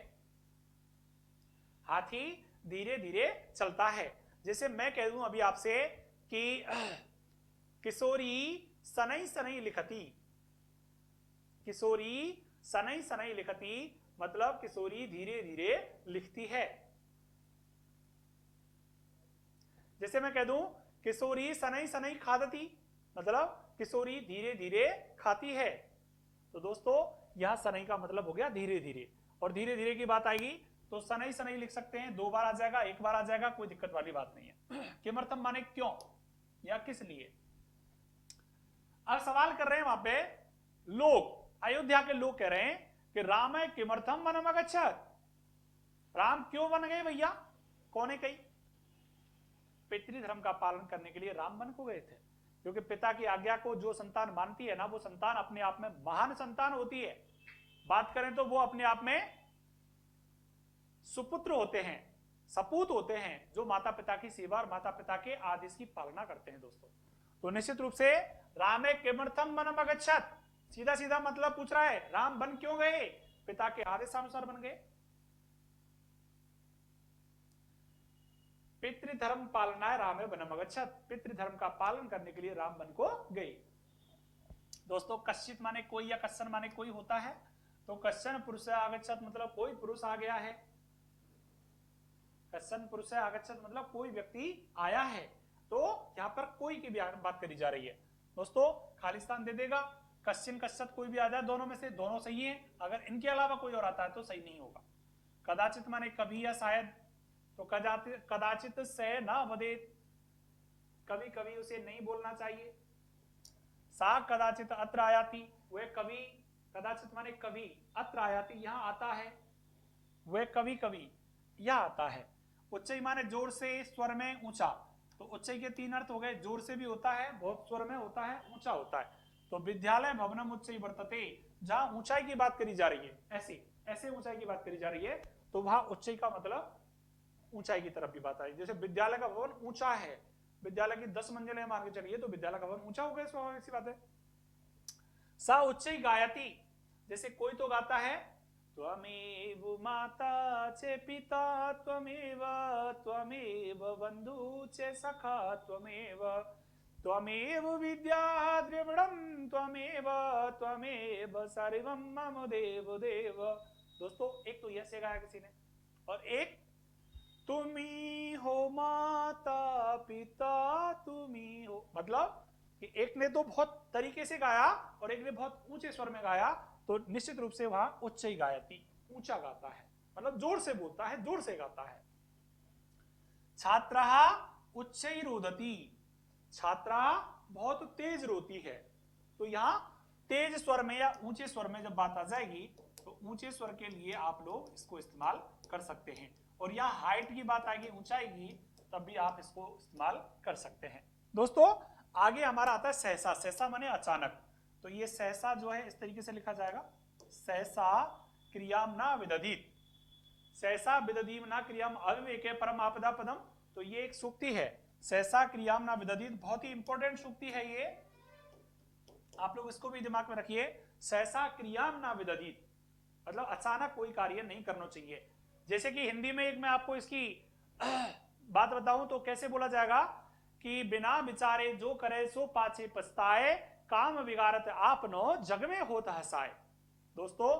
हाथी धीरे धीरे चलता है। जैसे मैं कह दूं अभी आपसे कि किशोरी सनई सनई लिखती, किशोरी सनई सनई लिखती, मतलब किशोरी धीरे धीरे लिखती है। जैसे मैं कह दूं किशोरी सनई सनई खादती, मतलब किशोरी धीरे धीरे खाती है। तो दोस्तों यहां सनई का मतलब हो गया धीरे धीरे, और धीरे धीरे की बात आएगी तो सनई सनई लिख सकते हैं, 2 बार आ जाएगा, 1 बार आ जाएगा, कोई दिक्कत वाली बात नहीं है। किमर्थम माने क्यों या किस लिए। अब सवाल कर रहे हैं वहां पे लोग, अयोध्या के लोग कह रहे हैं कि राम है किमर्थम वनम अगच्छत, राम क्यों वन गए भैया? कौन है? कही पितृधर्म का पालन करने के लिए राम वन को गए थे, क्योंकि पिता की आज्ञा को जो संतान मानती है ना, वो संतान अपने आप में महान संतान होती है। बात करें तो वो अपने आप में सुपुत्र होते हैं, सपूत होते हैं, जो माता पिता की सेवा और माता पिता के आदेश की पालना करते हैं। दोस्तों तो निश्चित रूप से रामे किमर्थम वनम अगच्छत, सीधा सीधा मतलब पूछ रहा है राम वन क्यों गए? पिता के आदेशानुसार बन गए। पितृधर्म पालनाय रामे वनम अगच्छत, पितृधर्म का पालन करने के लिए राम वन को गए। दोस्तों कश्चित माने कोई या कश्चन माने कोई होता है, तो कश्चन पुरुष आगच्छत मतलब कोई पुरुष आ गया है। कश्चन पुरुष आगच्छत मतलब कोई व्यक्ति आया है, तो यहां पर कोई की बात करी जा रही है। दोस्तों खालिस्तान दे देगा, कश्चिन कश्चत कोई भी आ जाए, दोनों में से दोनों सही है। अगर इनके अलावा कोई और आता है तो सही नहीं होगा। कदाचित माने कभी या शायद, तो कदाचित से ना वदेत, कभी कभी उसे नहीं बोलना चाहिए। सा कदाचित अत्र आयाति, वह कभी, कदाचित माने कभी, अत्र आयाति यहां आता है, वह कभी कभी यह आता है। उच्च माने जोर से, स्वर में ऊंचा, तो उच्चई के तीन अर्थ हो गए, जोर से भी होता है, बहुत स्वर में होता है, ऊंचा होता है। तो विद्यालय भवनम उच्चई वर्तते, जहां ऊंचाई की बात करी जा रही है, ऐसी ऐसे ऊंचाई की बात करी जा रही है, तो वहां उच्चई का मतलब ऊंचाई की तरफ भी बात आई। जैसे विद्यालय का भवन ऊंचा है, विद्यालय की 10 मंजिलें मान के चलिए, तो विद्यालय का भवन ऊंचा हो गया, स्वाभाविक सी बात है। सा उच्चई गायति, जैसे कोई तो गाता है, त्वमेव माता चे पिता त्वमेव त्वमेव बंधु चे सखा त्वमेव त्वमेव विद्या द्रविणम त्वमेव त्वमेव सर्वम मम देव देव। दोस्तों एक तो यह से गाया किसी ने, और एक तुम्ही हो माता पिता तुम्ही हो, मतलब कि एक ने तो बहुत तरीके से गाया और एक ने बहुत ऊंचे स्वर में गाया, तो निश्चित रूप से वहां उच्च ही गायती, ऊंचा गाता है, मतलब जोर से बोलता है, जोर से गाता है। छात्रा उच्च ही रोदती, छात्रा बहुत तेज रोती है। तो यहां तेज स्वर में या ऊंचे स्वर में जब बात आ जाएगी, तो ऊंचे स्वर के लिए आप लोग इसको इस्तेमाल कर सकते हैं। और यहां हाइट की बात आएगी, ऊंचाई की, तब भी आप इसको इस्तेमाल कर सकते हैं। दोस्तों आगे हमारा आता है सहसा, सहसा माने अचानक। तो ये सहसा जो है इस तरीके से लिखा जाएगा, सहसा क्रियाम ना विदधीत, सहसा विदधीम ना क्रियाम अविवेके परम आपदा पदम। तो ये एक सूक्ति है, सहसा क्रियाम ना विदधीत, बहुत ही इंपॉर्टेंट सूक्ति है ये, आप लोग इसको भी दिमाग में रखिए। सहसा क्रियाम ना विदधीत, मतलब अचानक कोई कार्य नहीं करना चाहिए। जैसे कि हिंदी में एक मैं आपको इसकी बात बताऊं तो कैसे बोला जाएगा कि बिना विचारे जो करे सो पाछे पछताए, काम विगारत आपनो जग में होत हसाए। दोस्तों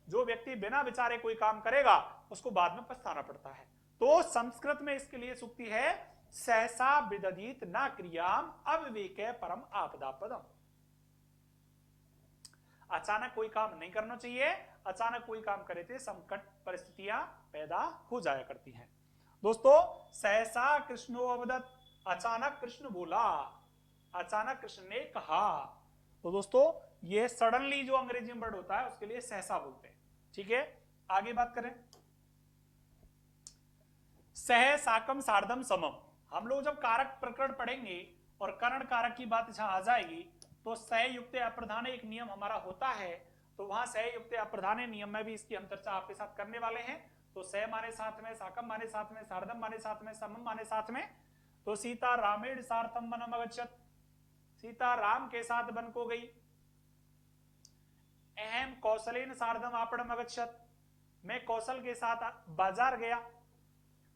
जो व्यक्ति बिना विचारे कोई काम करेगा उसको बाद में पछताना पड़ता है। तो संस्कृत में इसके लिए सूक्ति है, सहसा विदधीत ना क्रियाम अविवेके परम आपदा पदम। अचानक कोई काम नहीं करना चाहिए, अचानक कोई काम करे थे संकट परिस्थितियां पैदा हो जाया करती हैं। दोस्तों सहसा कृष्णो अवदत, अचानक कृष्ण बोला, अचानक कृष्ण ने कहा। तो दोस्तों ये सडनली जो अंग्रेजी वर्ड होता है उसके लिए सहसा बोलते हैं। ठीक है, आगे बात करें। सह साकम सार्धम समम, हम लोग जब कारक प्रकरण पढ़ेंगे और करण कारक की बात जहां आ जाएगी, तो सह युक्त अप्रधान एक नियम हमारा होता है, तो वहां सह युक्त अप्रधान नियम में भी इसकी हम चर्चा आपके साथ करने वाले हैं। तो सह माने साथ में, साकम माने साथ में, सार्धम माने साथ में, समम माने साथ में। तो सीता रामेण सार्थम वनम अगच्छत, सीता राम के साथ वन को गई। अहम कौशलेन सार्धम आपणम अगच्छत, मैं कौशल के साथ बाजार गया।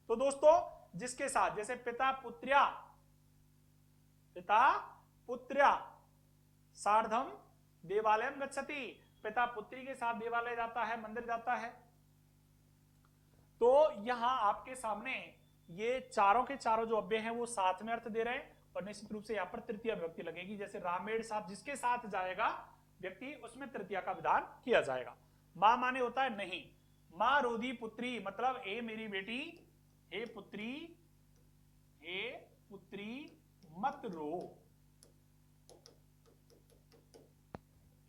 तो दोस्तों जिसके साथ, जैसे पिता पुत्र्या, पिता पुत्र्या सार्धम देवालयम गच्छति, पिता पुत्री के साथ देवालय जाता है, मंदिर जाता है। तो यहां आपके सामने ये चारों के चारों जो अव्यय हैं वो साथ में अर्थ दे रहे हैं, और निश्चित रूप से यहां पर तृतीय विभक्ति लगेगी। जैसे रामेण साथ, जिसके साथ जाएगा व्यक्ति उसमें तृतीया का विधान किया जाएगा। मां माने होता है नहीं, मां रोधी पुत्री, मतलब ए मेरी बेटी, हे पुत्री, हे पुत्री मत रो,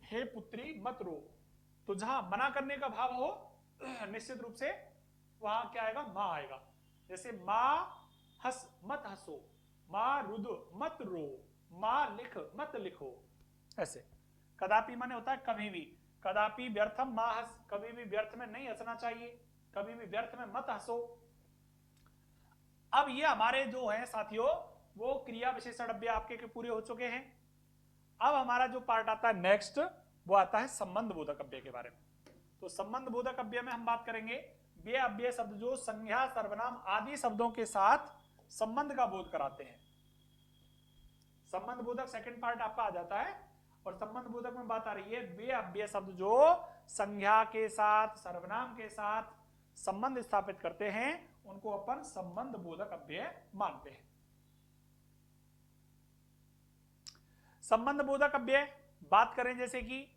हे पुत्री मत रो। तो जहां मना करने का भाव हो निश्चित रूप से वहां क्या आएगा, मां आएगा। जैसे मां हंस मत हंसो, मां रुदो मत रो, मां लिख मत लिखो, ऐसे। कदापि माने होता है कभी भी, कदापि व्यर्थम मां हंस, कभी भी व्यर्थ में नहीं हंसना चाहिए, कभी भी व्यर्थ में मत हंसो। अब ये हमारे जो है साथियों वो क्रिया विशेषण अव्यय आपके पूरे हो चुके हैं। अब हमारा जो पार्ट आता है नेक्स्ट, वो आता है संबंध बोधक अव्यय के बारे में। तो संबंध बोधक अव्यय में हम बात करेंगे वे अव्यय शब्द जो संज्ञा सर्वनाम आदि शब्दों के साथ संबंध का बोध कराते हैं। संबंध बोधक सेकंड पार्ट आपका आ जाता है, और संबंध बोधक में बात आ रही है वे अव्यय शब्द जो संज्ञा के साथ सर्वनाम के साथ संबंध स्थापित करते हैं, उनको अपन संबंध बोधक अव्यय मानते हैं। संबंध बोधक अव्यय बात करें, जैसे कि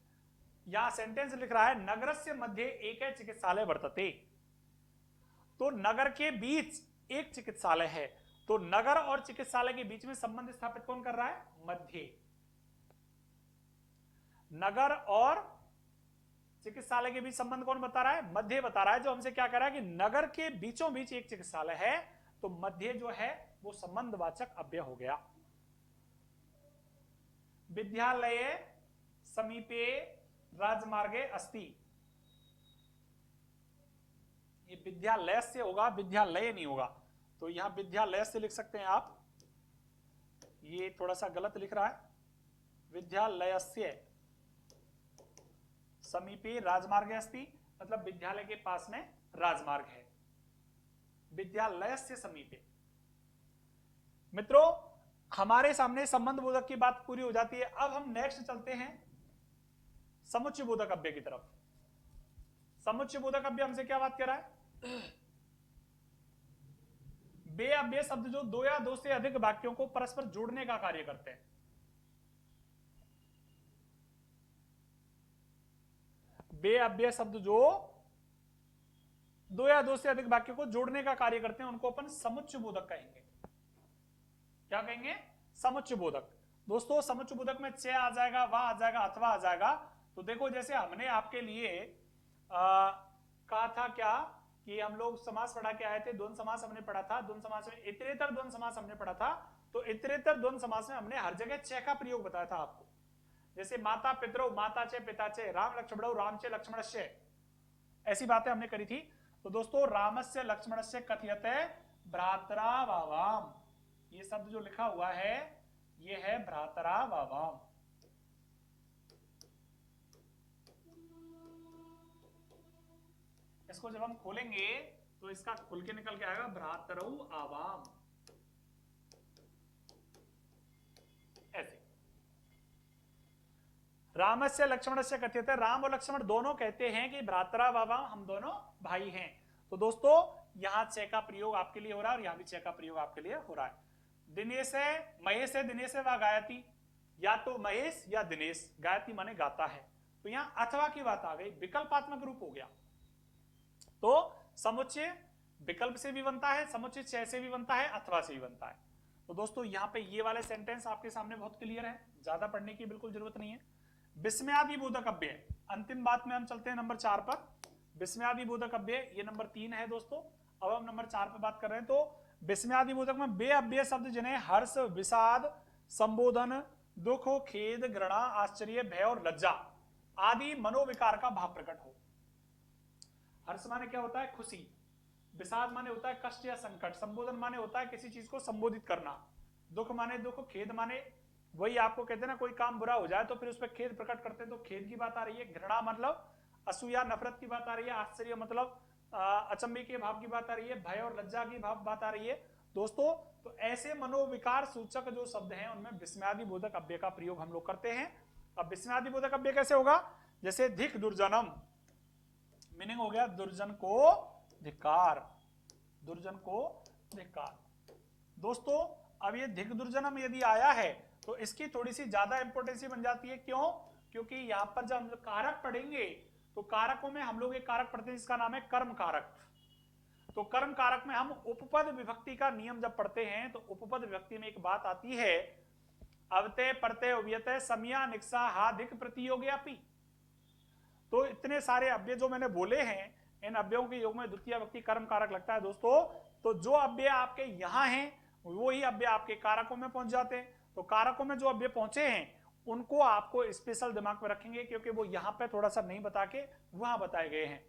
यहां सेंटेंस लिख रहा है नगरस्य मध्ये एक चिकित्सालय वर्तते, तो नगर के बीच एक चिकित्सालय है। तो नगर और चिकित्सालय के बीच में संबंध स्थापित कौन कर रहा है, मध्य। नगर और चिकित्सालय के बीच संबंध कौन बता रहा है, मध्य बता रहा है, जो हमसे क्या कह रहा है कि नगर के बीचों बीच एक चिकित्सालय है, तो मध्य जो है वो संबंधवाचक अव्यय हो गया। विद्यालये समीपे राजमार्गे अस्ति, ये विद्यालय से होगा, विद्यालय नहीं होगा, तो यहां विद्यालय से लिख सकते हैं आप, ये थोड़ा सा गलत लिख रहा है। विद्यालयस्य समीपे राजमार्गे अस्ति, मतलब विद्यालय के पास में राजमार्ग है। विद्यालयस्य समीपे। मित्रों, हमारे सामने संबंध बोधक की बात पूरी हो जाती है। अब हम नेक्स्ट चलते हैं समुच्चय बोधक अव्यय की तरफ। समुच्चय बोधक अव्यय हमसे क्या बात कर रहा है? वे अव्यय शब्द जो दो या दो से अधिक वाक्यों को परस्पर जोड़ने का कार्य करते हैं। वे अव्यय शब्द जो दो या दो से अधिक वाक्यों को जोड़ने का कार्य करते हैं उनको अपन समुच्चय बोधक कहेंगे। क्या कहेंगे? समुच्चय बोधक। दोस्तों, समुच्चय बोधक में चे आ जाएगा, वह आ जाएगा, अथवा आ जाएगा। तो देखो, जैसे हमने आपके लिए कहा था क्या कि हम लोग समास पढ़ा के आए थे, द्वंद्व समास हमने पढ़ा था। द्वंद्व समास में इतरेतर द्वंद्व समास हमने पढ़ा था। तो इतरेतर द्वंद्व समास में हमने हर जगह चे का प्रयोग बताया था आपको। जैसे माता पितरौ, माता चे पिता चे, राम लक्ष्मणौ, राम चे लक्ष्मणस्य, ऐसी बातें हमने करी थी। तो दोस्तों, रामस्य लक्ष्मणस्य कथयते भ्रातरा वावाम, ये शब्द जो लिखा हुआ है ये है भ्रातरा वावाम। इसको जब हम खोलेंगे तो इसका खुल के निकल के आएगा भ्रातरौ आवाम, ऐसे। रामस्य लक्ष्मणस्य कथ्यते, राम और लक्ष्मण दोनों कहते हैं कि भ्रातरा वावाम, हम दोनों भाई हैं। तो दोस्तों, यहां चे का प्रयोग आपके लिए हो रहा है और यहां भी चे का प्रयोग आपके लिए हो रहा है। दिनेश है, महेश है, दिनेश है व गायती, या तो महेश या दिनेश, गायती माने गाता है। तो यहां अथवा की बात आ गई, विकल्पात्मक रूप हो गया। तो समुच्चय विकल्प से भी बनता है, समुच्चय चे से भी बनता है, अथवा से भी बनता है। तो दोस्तों, यहां पे ये वाले सेंटेंस आपके सामने बहुत क्लियर है, ज्यादा पढ़ने की बिल्कुल जरूरत नहीं है। विस्मयादि बोधक अव्यय, अंतिम बात में हम चलते हैं नंबर 4 पर। विस्मयादि बोधक अव्यय, ये नंबर 3 है दोस्तों। अब हम नंबर 4 पर बात कर रहे हैं। तो विस्मयादि बोधक में वे अव्यय शब्द जिन्हें हर्ष, विषाद, संबोधन, दुख, खेद, घृणा, आश्चर्य, भय और लज्जा आदि मनोविकार का भाव प्रकट हो। हर्ष माने क्या होता है? खुशी। विषाद माने होता है कष्ट या संकट। संबोधन माने होता है किसी चीज को संबोधित करना। दुख माने दुख। खेद माने वही आपको कहते हैं ना, कोई काम बुरा हो जाए तो फिर उस पर खेद प्रकट करते हैं, तो खेद की बात आ रही है। घृणा मतलब असूया, नफरत की बात आ रही है। आश्चर्य मतलब अचंभे के भाव की बात आ रही है। भय और लज्जा की भाव बात आ रही है दोस्तों। तो ऐसे मनोविकार सूचक जो शब्द हैं उनमें विस्मयादि बोधक अव्यय का प्रयोग हम लोग करते हैं। अब विस्मयादि बोधक अव्यय कैसे होगा? जैसे धिक दुर्जनम, मीनिंग हो गया दुर्जन को धिक्कार, दुर्जन को धिक्कार। दोस्तों, अब ये धिक दुर्जनम यदि आया है तो इसकी थोड़ी सी ज्यादा इंपोर्टेंसी बन जाती है। क्यों? क्योंकि यहां पर जब हम कारक पढ़ेंगे तो कारकों में हम लोग एक कारक पढ़ते हैं जिसका नाम है कर्म कारक। तो कर्म कारक में हम उपपद विभक्ति का नियम जब पढ़ते हैं तो उपपद विभक्ति में एक बात आती है, अवते परते उभयते समया निक्सा हाधिक प्रतियोग्यापि। तो इतने सारे अव्यय जो मैंने बोले हैं, इन अव्ययों के योग में द्वितीय विभक्ति कर्म कारक लगता है दोस्तों। तो जो अव्यय आपके यहां हैं वो ही अव्यय आपके कारकों में पहुंच जाते हैं। तो कारकों में जो अव्यय पहुंचे हैं उनको आपको स्पेशल दिमाग में रखेंगे, क्योंकि वो यहां पे थोड़ा सा नहीं बता के वहां बताए गए हैं।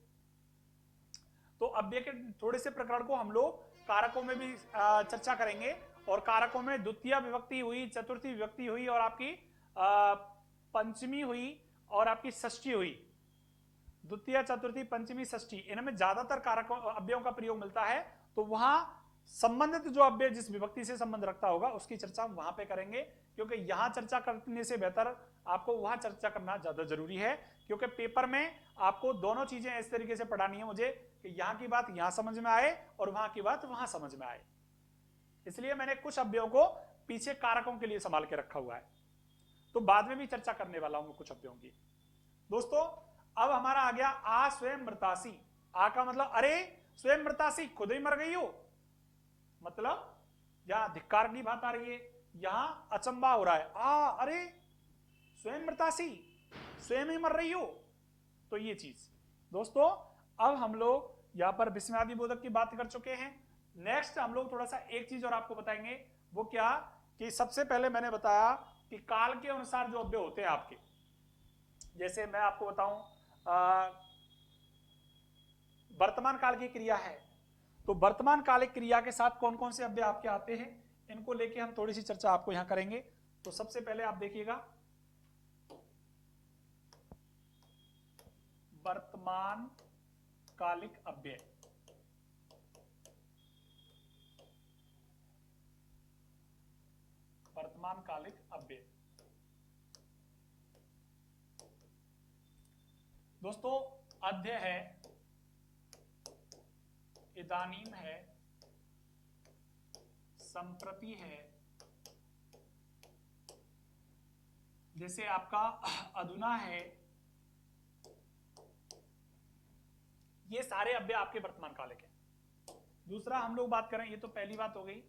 तो अव्यय के थोड़े से प्रकरण को हम लोग कारकों में भी चर्चा करेंगे। और कारकों में द्वितीय विभक्ति हुई, चतुर्थी विभक्ति हुई, और आपकी पंचमी हुई, और आपकी षष्ठी हुई। द्वितीय, चतुर्थी, पंचमी, षष्ठी, इनमें ज्यादातर कारकों अव्ययों का प्रयोग मिलता है। तो वहां संबंधित जो अव्यय जिस विभक्ति से संबंध रखता होगा उसकी चर्चा हम वहां पे करेंगे, क्योंकि यहां चर्चा करने से बेहतर आपको वहां चर्चा करना ज्यादा जरूरी है। क्योंकि पेपर में आपको दोनों चीजें इस तरीके से पढ़ानी है मुझे कि यहां की बात यहां समझ में आए और वहां की बात वहां समझ में आए। इसलिए मैंने कुछ अव्ययों को पीछे कारकों के लिए संभाल के रखा हुआ है। तो बाद में भी चर्चा करने वाला हूं कुछ अव्ययों की। दोस्तों, अब हमारा आ गया आ स्वयं मृतासी। आ का मतलब अरे स्वयं मृतासी, खुद ही मर गई हो, मतलब यहां धिक्कार की बात आ रही है, यहां अचंबा हो रहा है। अरे स्वयं मृतासी, स्वयं ही मर रही हो। तो ये चीज दोस्तों, अब हम लोग यहां पर विस्मयादि बोधक की बात कर चुके हैं। नेक्स्ट हम लोग थोड़ा सा एक चीज और आपको बताएंगे, वो क्या कि सबसे पहले मैंने बताया कि काल के अनुसार जो अव्यय होते हैं आपके, जैसे मैं आपको बताऊं वर्तमान काल की क्रिया है, तो वर्तमान कालिक क्रिया के साथ कौन कौन से अव्यय आपके आते हैं, इनको लेके हम थोड़ी सी चर्चा आपको यहां करेंगे। तो सबसे पहले आप देखिएगा वर्तमान कालिक अव्यय। वर्तमान कालिक अव्यय दोस्तों अध्य है, इदानीम है, संप्रति है, जैसे आपका अधुना है, ये सारे अव्यय आपके वर्तमान कालिक हैं। दूसरा हम लोग बात करें, ये तो पहली बात हो गई।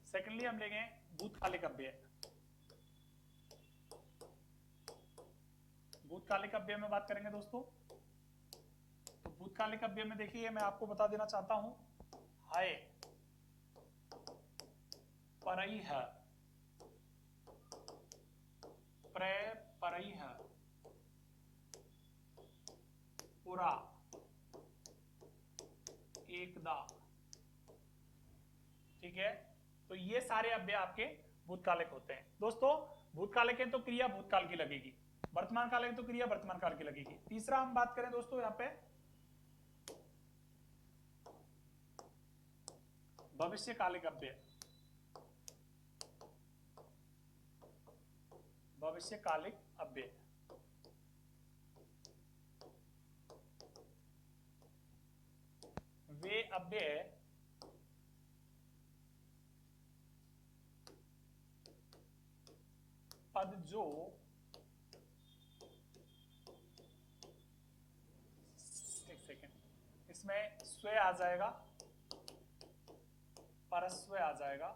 सेकेंडली हम लेंगे भूतकालिक अव्यय। भूतकालिक अव्यय में बात करेंगे दोस्तों, तो भूतकालिक अव्यय में देखिए मैं आपको बता देना चाहता हूं, है, परैह, परैह, पुरा, एकदा, ठीक है। तो ये सारे अव्यय आपके भूतकालिक होते हैं दोस्तों। भूतकालिक है तो क्रिया भूतकाल की लगेगी, वर्तमान काल है तो क्रिया वर्तमान काल की लगेगी। तीसरा हम बात करें दोस्तों यहाँ पे भविष्यकालिक अव्यय। भविष्यकालिक अव्यय वे अव्यय पद जो एक सेकेंड, इसमें स्वे आ जाएगा, परस्व आ जाएगा,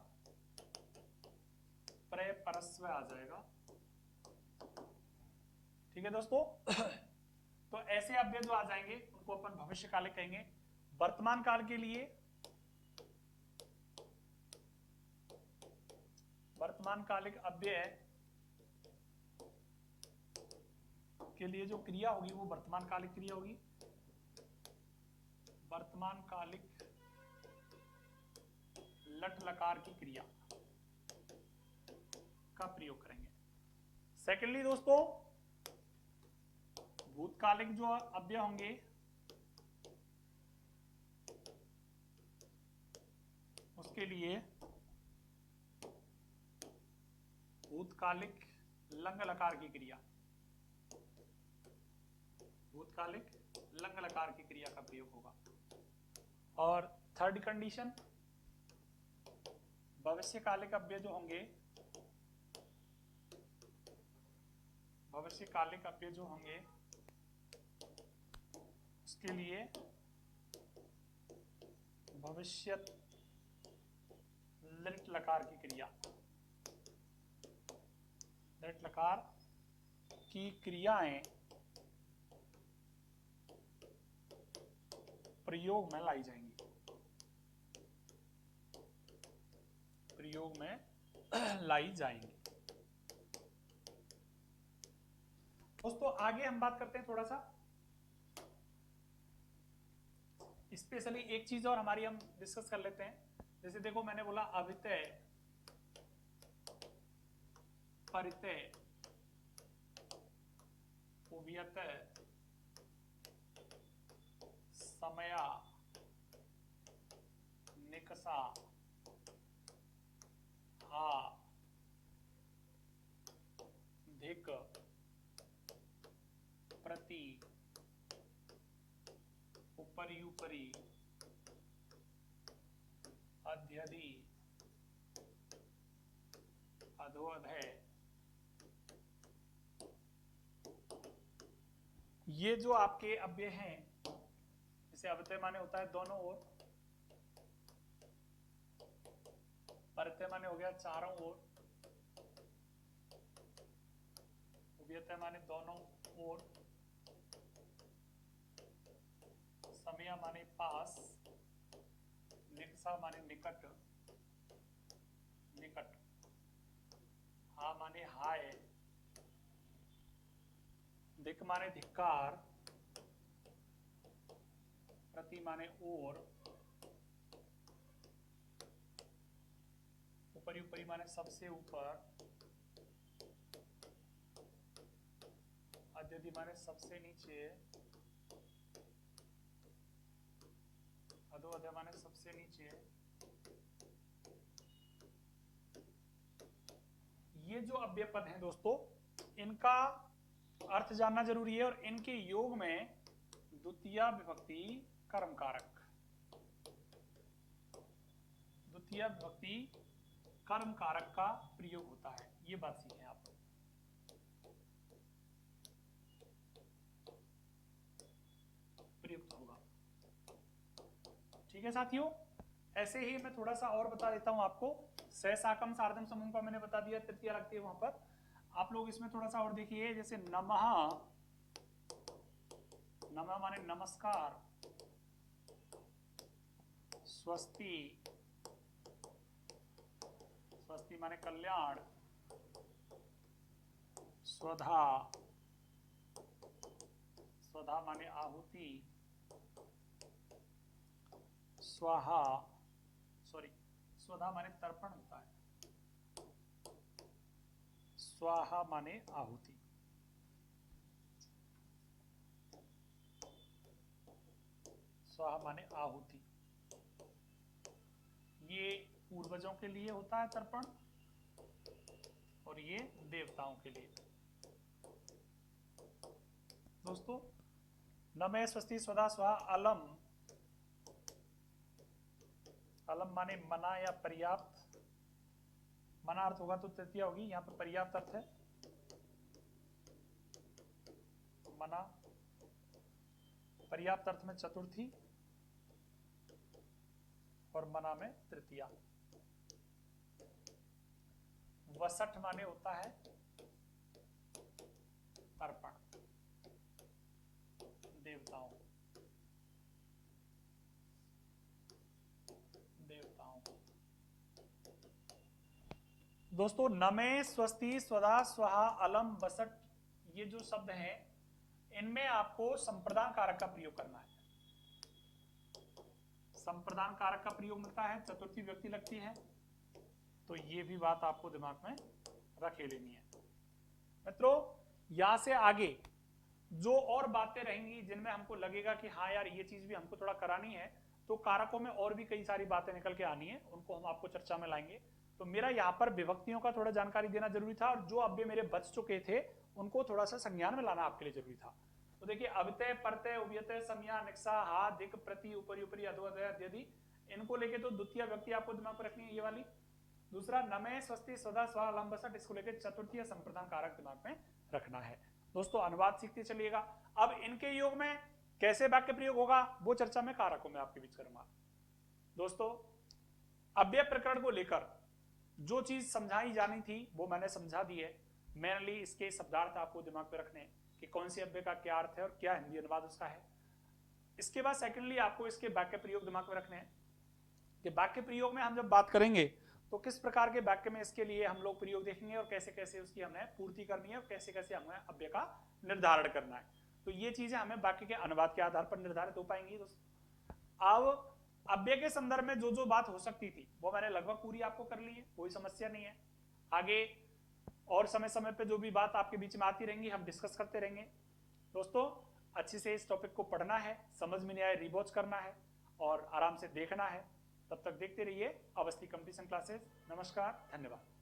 परस्व आ जाएगा, ठीक है दोस्तों। तो ऐसे अव्यय जो आ जाएंगे उनको अपन भविष्यकालिक कहेंगे। वर्तमान काल के लिए, वर्तमान कालिक अव्यय के लिए जो क्रिया होगी वो वर्तमान कालिक क्रिया होगी। वर्तमान कालिक लट लकार की क्रिया का प्रयोग करेंगे। सेकेंडली दोस्तों भूतकालिक जो अव्यय होंगे उसके लिए भूतकालिक लंग लकार की क्रिया, भूतकालिक लंग लकार की क्रिया का प्रयोग होगा। और थर्ड कंडीशन, भविष्यकालिक अव्यय जो होंगे, भविष्यकालिक अव्यय जो होंगे उसके लिए भविष्यत लिट लकार की क्रिया, लिट लकार की क्रियाएं प्रयोग में लाई जाएंगी, प्रयोग में लाई जाएंगी। दोस्तों आगे हम बात करते हैं थोड़ा सा स्पेशली एक चीज और हमारी हम डिस्कस कर लेते हैं। जैसे देखो मैंने बोला अभितय, परितय, उभयतय, समया, निकषा, हा, धिक, प्रति, उपरि उपरि, अध्यधि, अधोअधय, ये जो आपके अव्यय हैं, जैसे अवतय माने होता है दोनों ओर, परतय माने हो गया चारों ओर, उभयतय माने दोनों ओर, समया माने पास, निकसा माने निकट, निकट। हा माने हाय, धिक माने धिक्कार, प्रति माने और, ऊपरी ऊपरी माने सबसे ऊपर, अद्यदि माने सबसे नीचे, अधोअधः माने सबसे नीचे। ये जो अव्यय पद हैं दोस्तों, इनका अर्थ जानना जरूरी है और इनके योग में द्वितीय विभक्ति कर्म कारक, द्वितीय विभक्ति कर्म कारक का प्रयोग होता है। ये बात सीखें आप। प्रयुक्त होगा। ठीक है साथियों, ऐसे ही मैं थोड़ा सा और बता देता हूं आपको। सहसाकम सार्धम समूह का मैंने बता दिया, तृतीया लगती है वहां पर। आप लोग इसमें थोड़ा सा और देखिए, जैसे नमः, नमः माने नमस्कार, स्वस्ति, स्वस्ति माने कल्याण, स्वधा, स्वधा माने आहुति, स्वाहा, सॉरी स्वधा माने तर्पण होता है, स्वाहा माने आहुति। स्वाहा माने आहुति। ये पूर्वजों के लिए होता है तर्पण और ये देवताओं के लिए। दोस्तों, नमे स्वस्ति स्वधा स्वाहा अलम, अलम माने मना या पर्याप्त। मना अर्थ होगा तो तृतीया होगी, यहां पर पर्याप्त अर्थ है। मना पर्याप्त अर्थ में चतुर्थी और मना में तृतीया। वसठ माने होता है तर्पण, देवताओं, देवताओं। दोस्तों, नमे स्वस्ति स्वधा स्वाहा अलम वसठ, ये जो शब्द हैं इनमें आपको संप्रदान कारक का प्रयोग करना है। संप्रदान कारक का प्रयोग मिलता है, चतुर्थी व्यक्ति लगती है, तो ये भी बात आपको दिमाग में रखे लेनी है। मित्रों, यहां से आगे जो और बातें रहेंगी जिनमें हमको लगेगा कि हाँ यार ये चीज भी हमको थोड़ा करानी है, तो कारकों में और भी कई सारी बातें निकल के आनी है, उनको हम आपको चर्चा में लाएंगे। तो मेरा यहाँ पर विभक्तियों का थोड़ा जानकारी देना जरूरी था, और जो अव्यय मेरे बच चुके थे उनको थोड़ा सा संज्ञान में लाना आपके लिए जरूरी था। तो देखिए, अव्यय, प्रत्यय, उभयतय, संज्ञा, निक्सा, हा, दिक्, प्रति, ऊपरी ऊपरी, अधोअधः, अद्यदि, इनको लेके तो द्वितीय व्यक्ति आपको दिमाग पर रखनी है, ये वाली। दूसरा, नमे स्वस्ति स्वधा स्वाहा अलम वसठ, इसको लेके चतुर्थीय संप्रदान कारक दिमाग में रखना है। दोस्तों, अनुवाद सीखते चलिएगा। अब इनके योग में कैसे वाक्य प्रयोग होगा वो चर्चा में कारकों में आपके बीच करूंगा। दोस्तों, अव्यय प्रकरण को लेकर जो चीज समझाई जानी थी वो मैंने समझा दी है। मेनली इसके शब्दार्थ आपको दिमाग में रखने हैं कि कौन सी अव्यय का क्या अर्थ है और क्या हिंदी अनुवाद उसका है। इसके बाद सेकेंडली आपको इसके वाक्य प्रयोग दिमाग में रखने हैं कि वाक्य प्रयोग में हम जब बात करेंगे तो किस प्रकार के वाक्य में इसके लिए हम लोग प्रयोग देखेंगे और कैसे कैसे उसकी हमें पूर्ति करनी है और कैसे कैसे हमें अव्यय का निर्धारण करना है। तो ये चीजें हमें वाक्य के अनुवाद के आधार पर निर्धारित हो पाएंगी। दोस्तों, अब अव्यय के संदर्भ में जो जो बात हो सकती थी वो मैंने लगभग पूरी आपको कर ली है, कोई समस्या नहीं है। आगे और समय समय पे जो भी बात आपके बीच में आती रहेंगी हम डिस्कस करते रहेंगे। दोस्तों, अच्छे से इस टॉपिक को पढ़ना है, समझ में नहीं आए रिवॉच करना है और आराम से देखना है। तब तक देखते रहिए अवस्थी कंपटीशन क्लासेस। नमस्कार, धन्यवाद।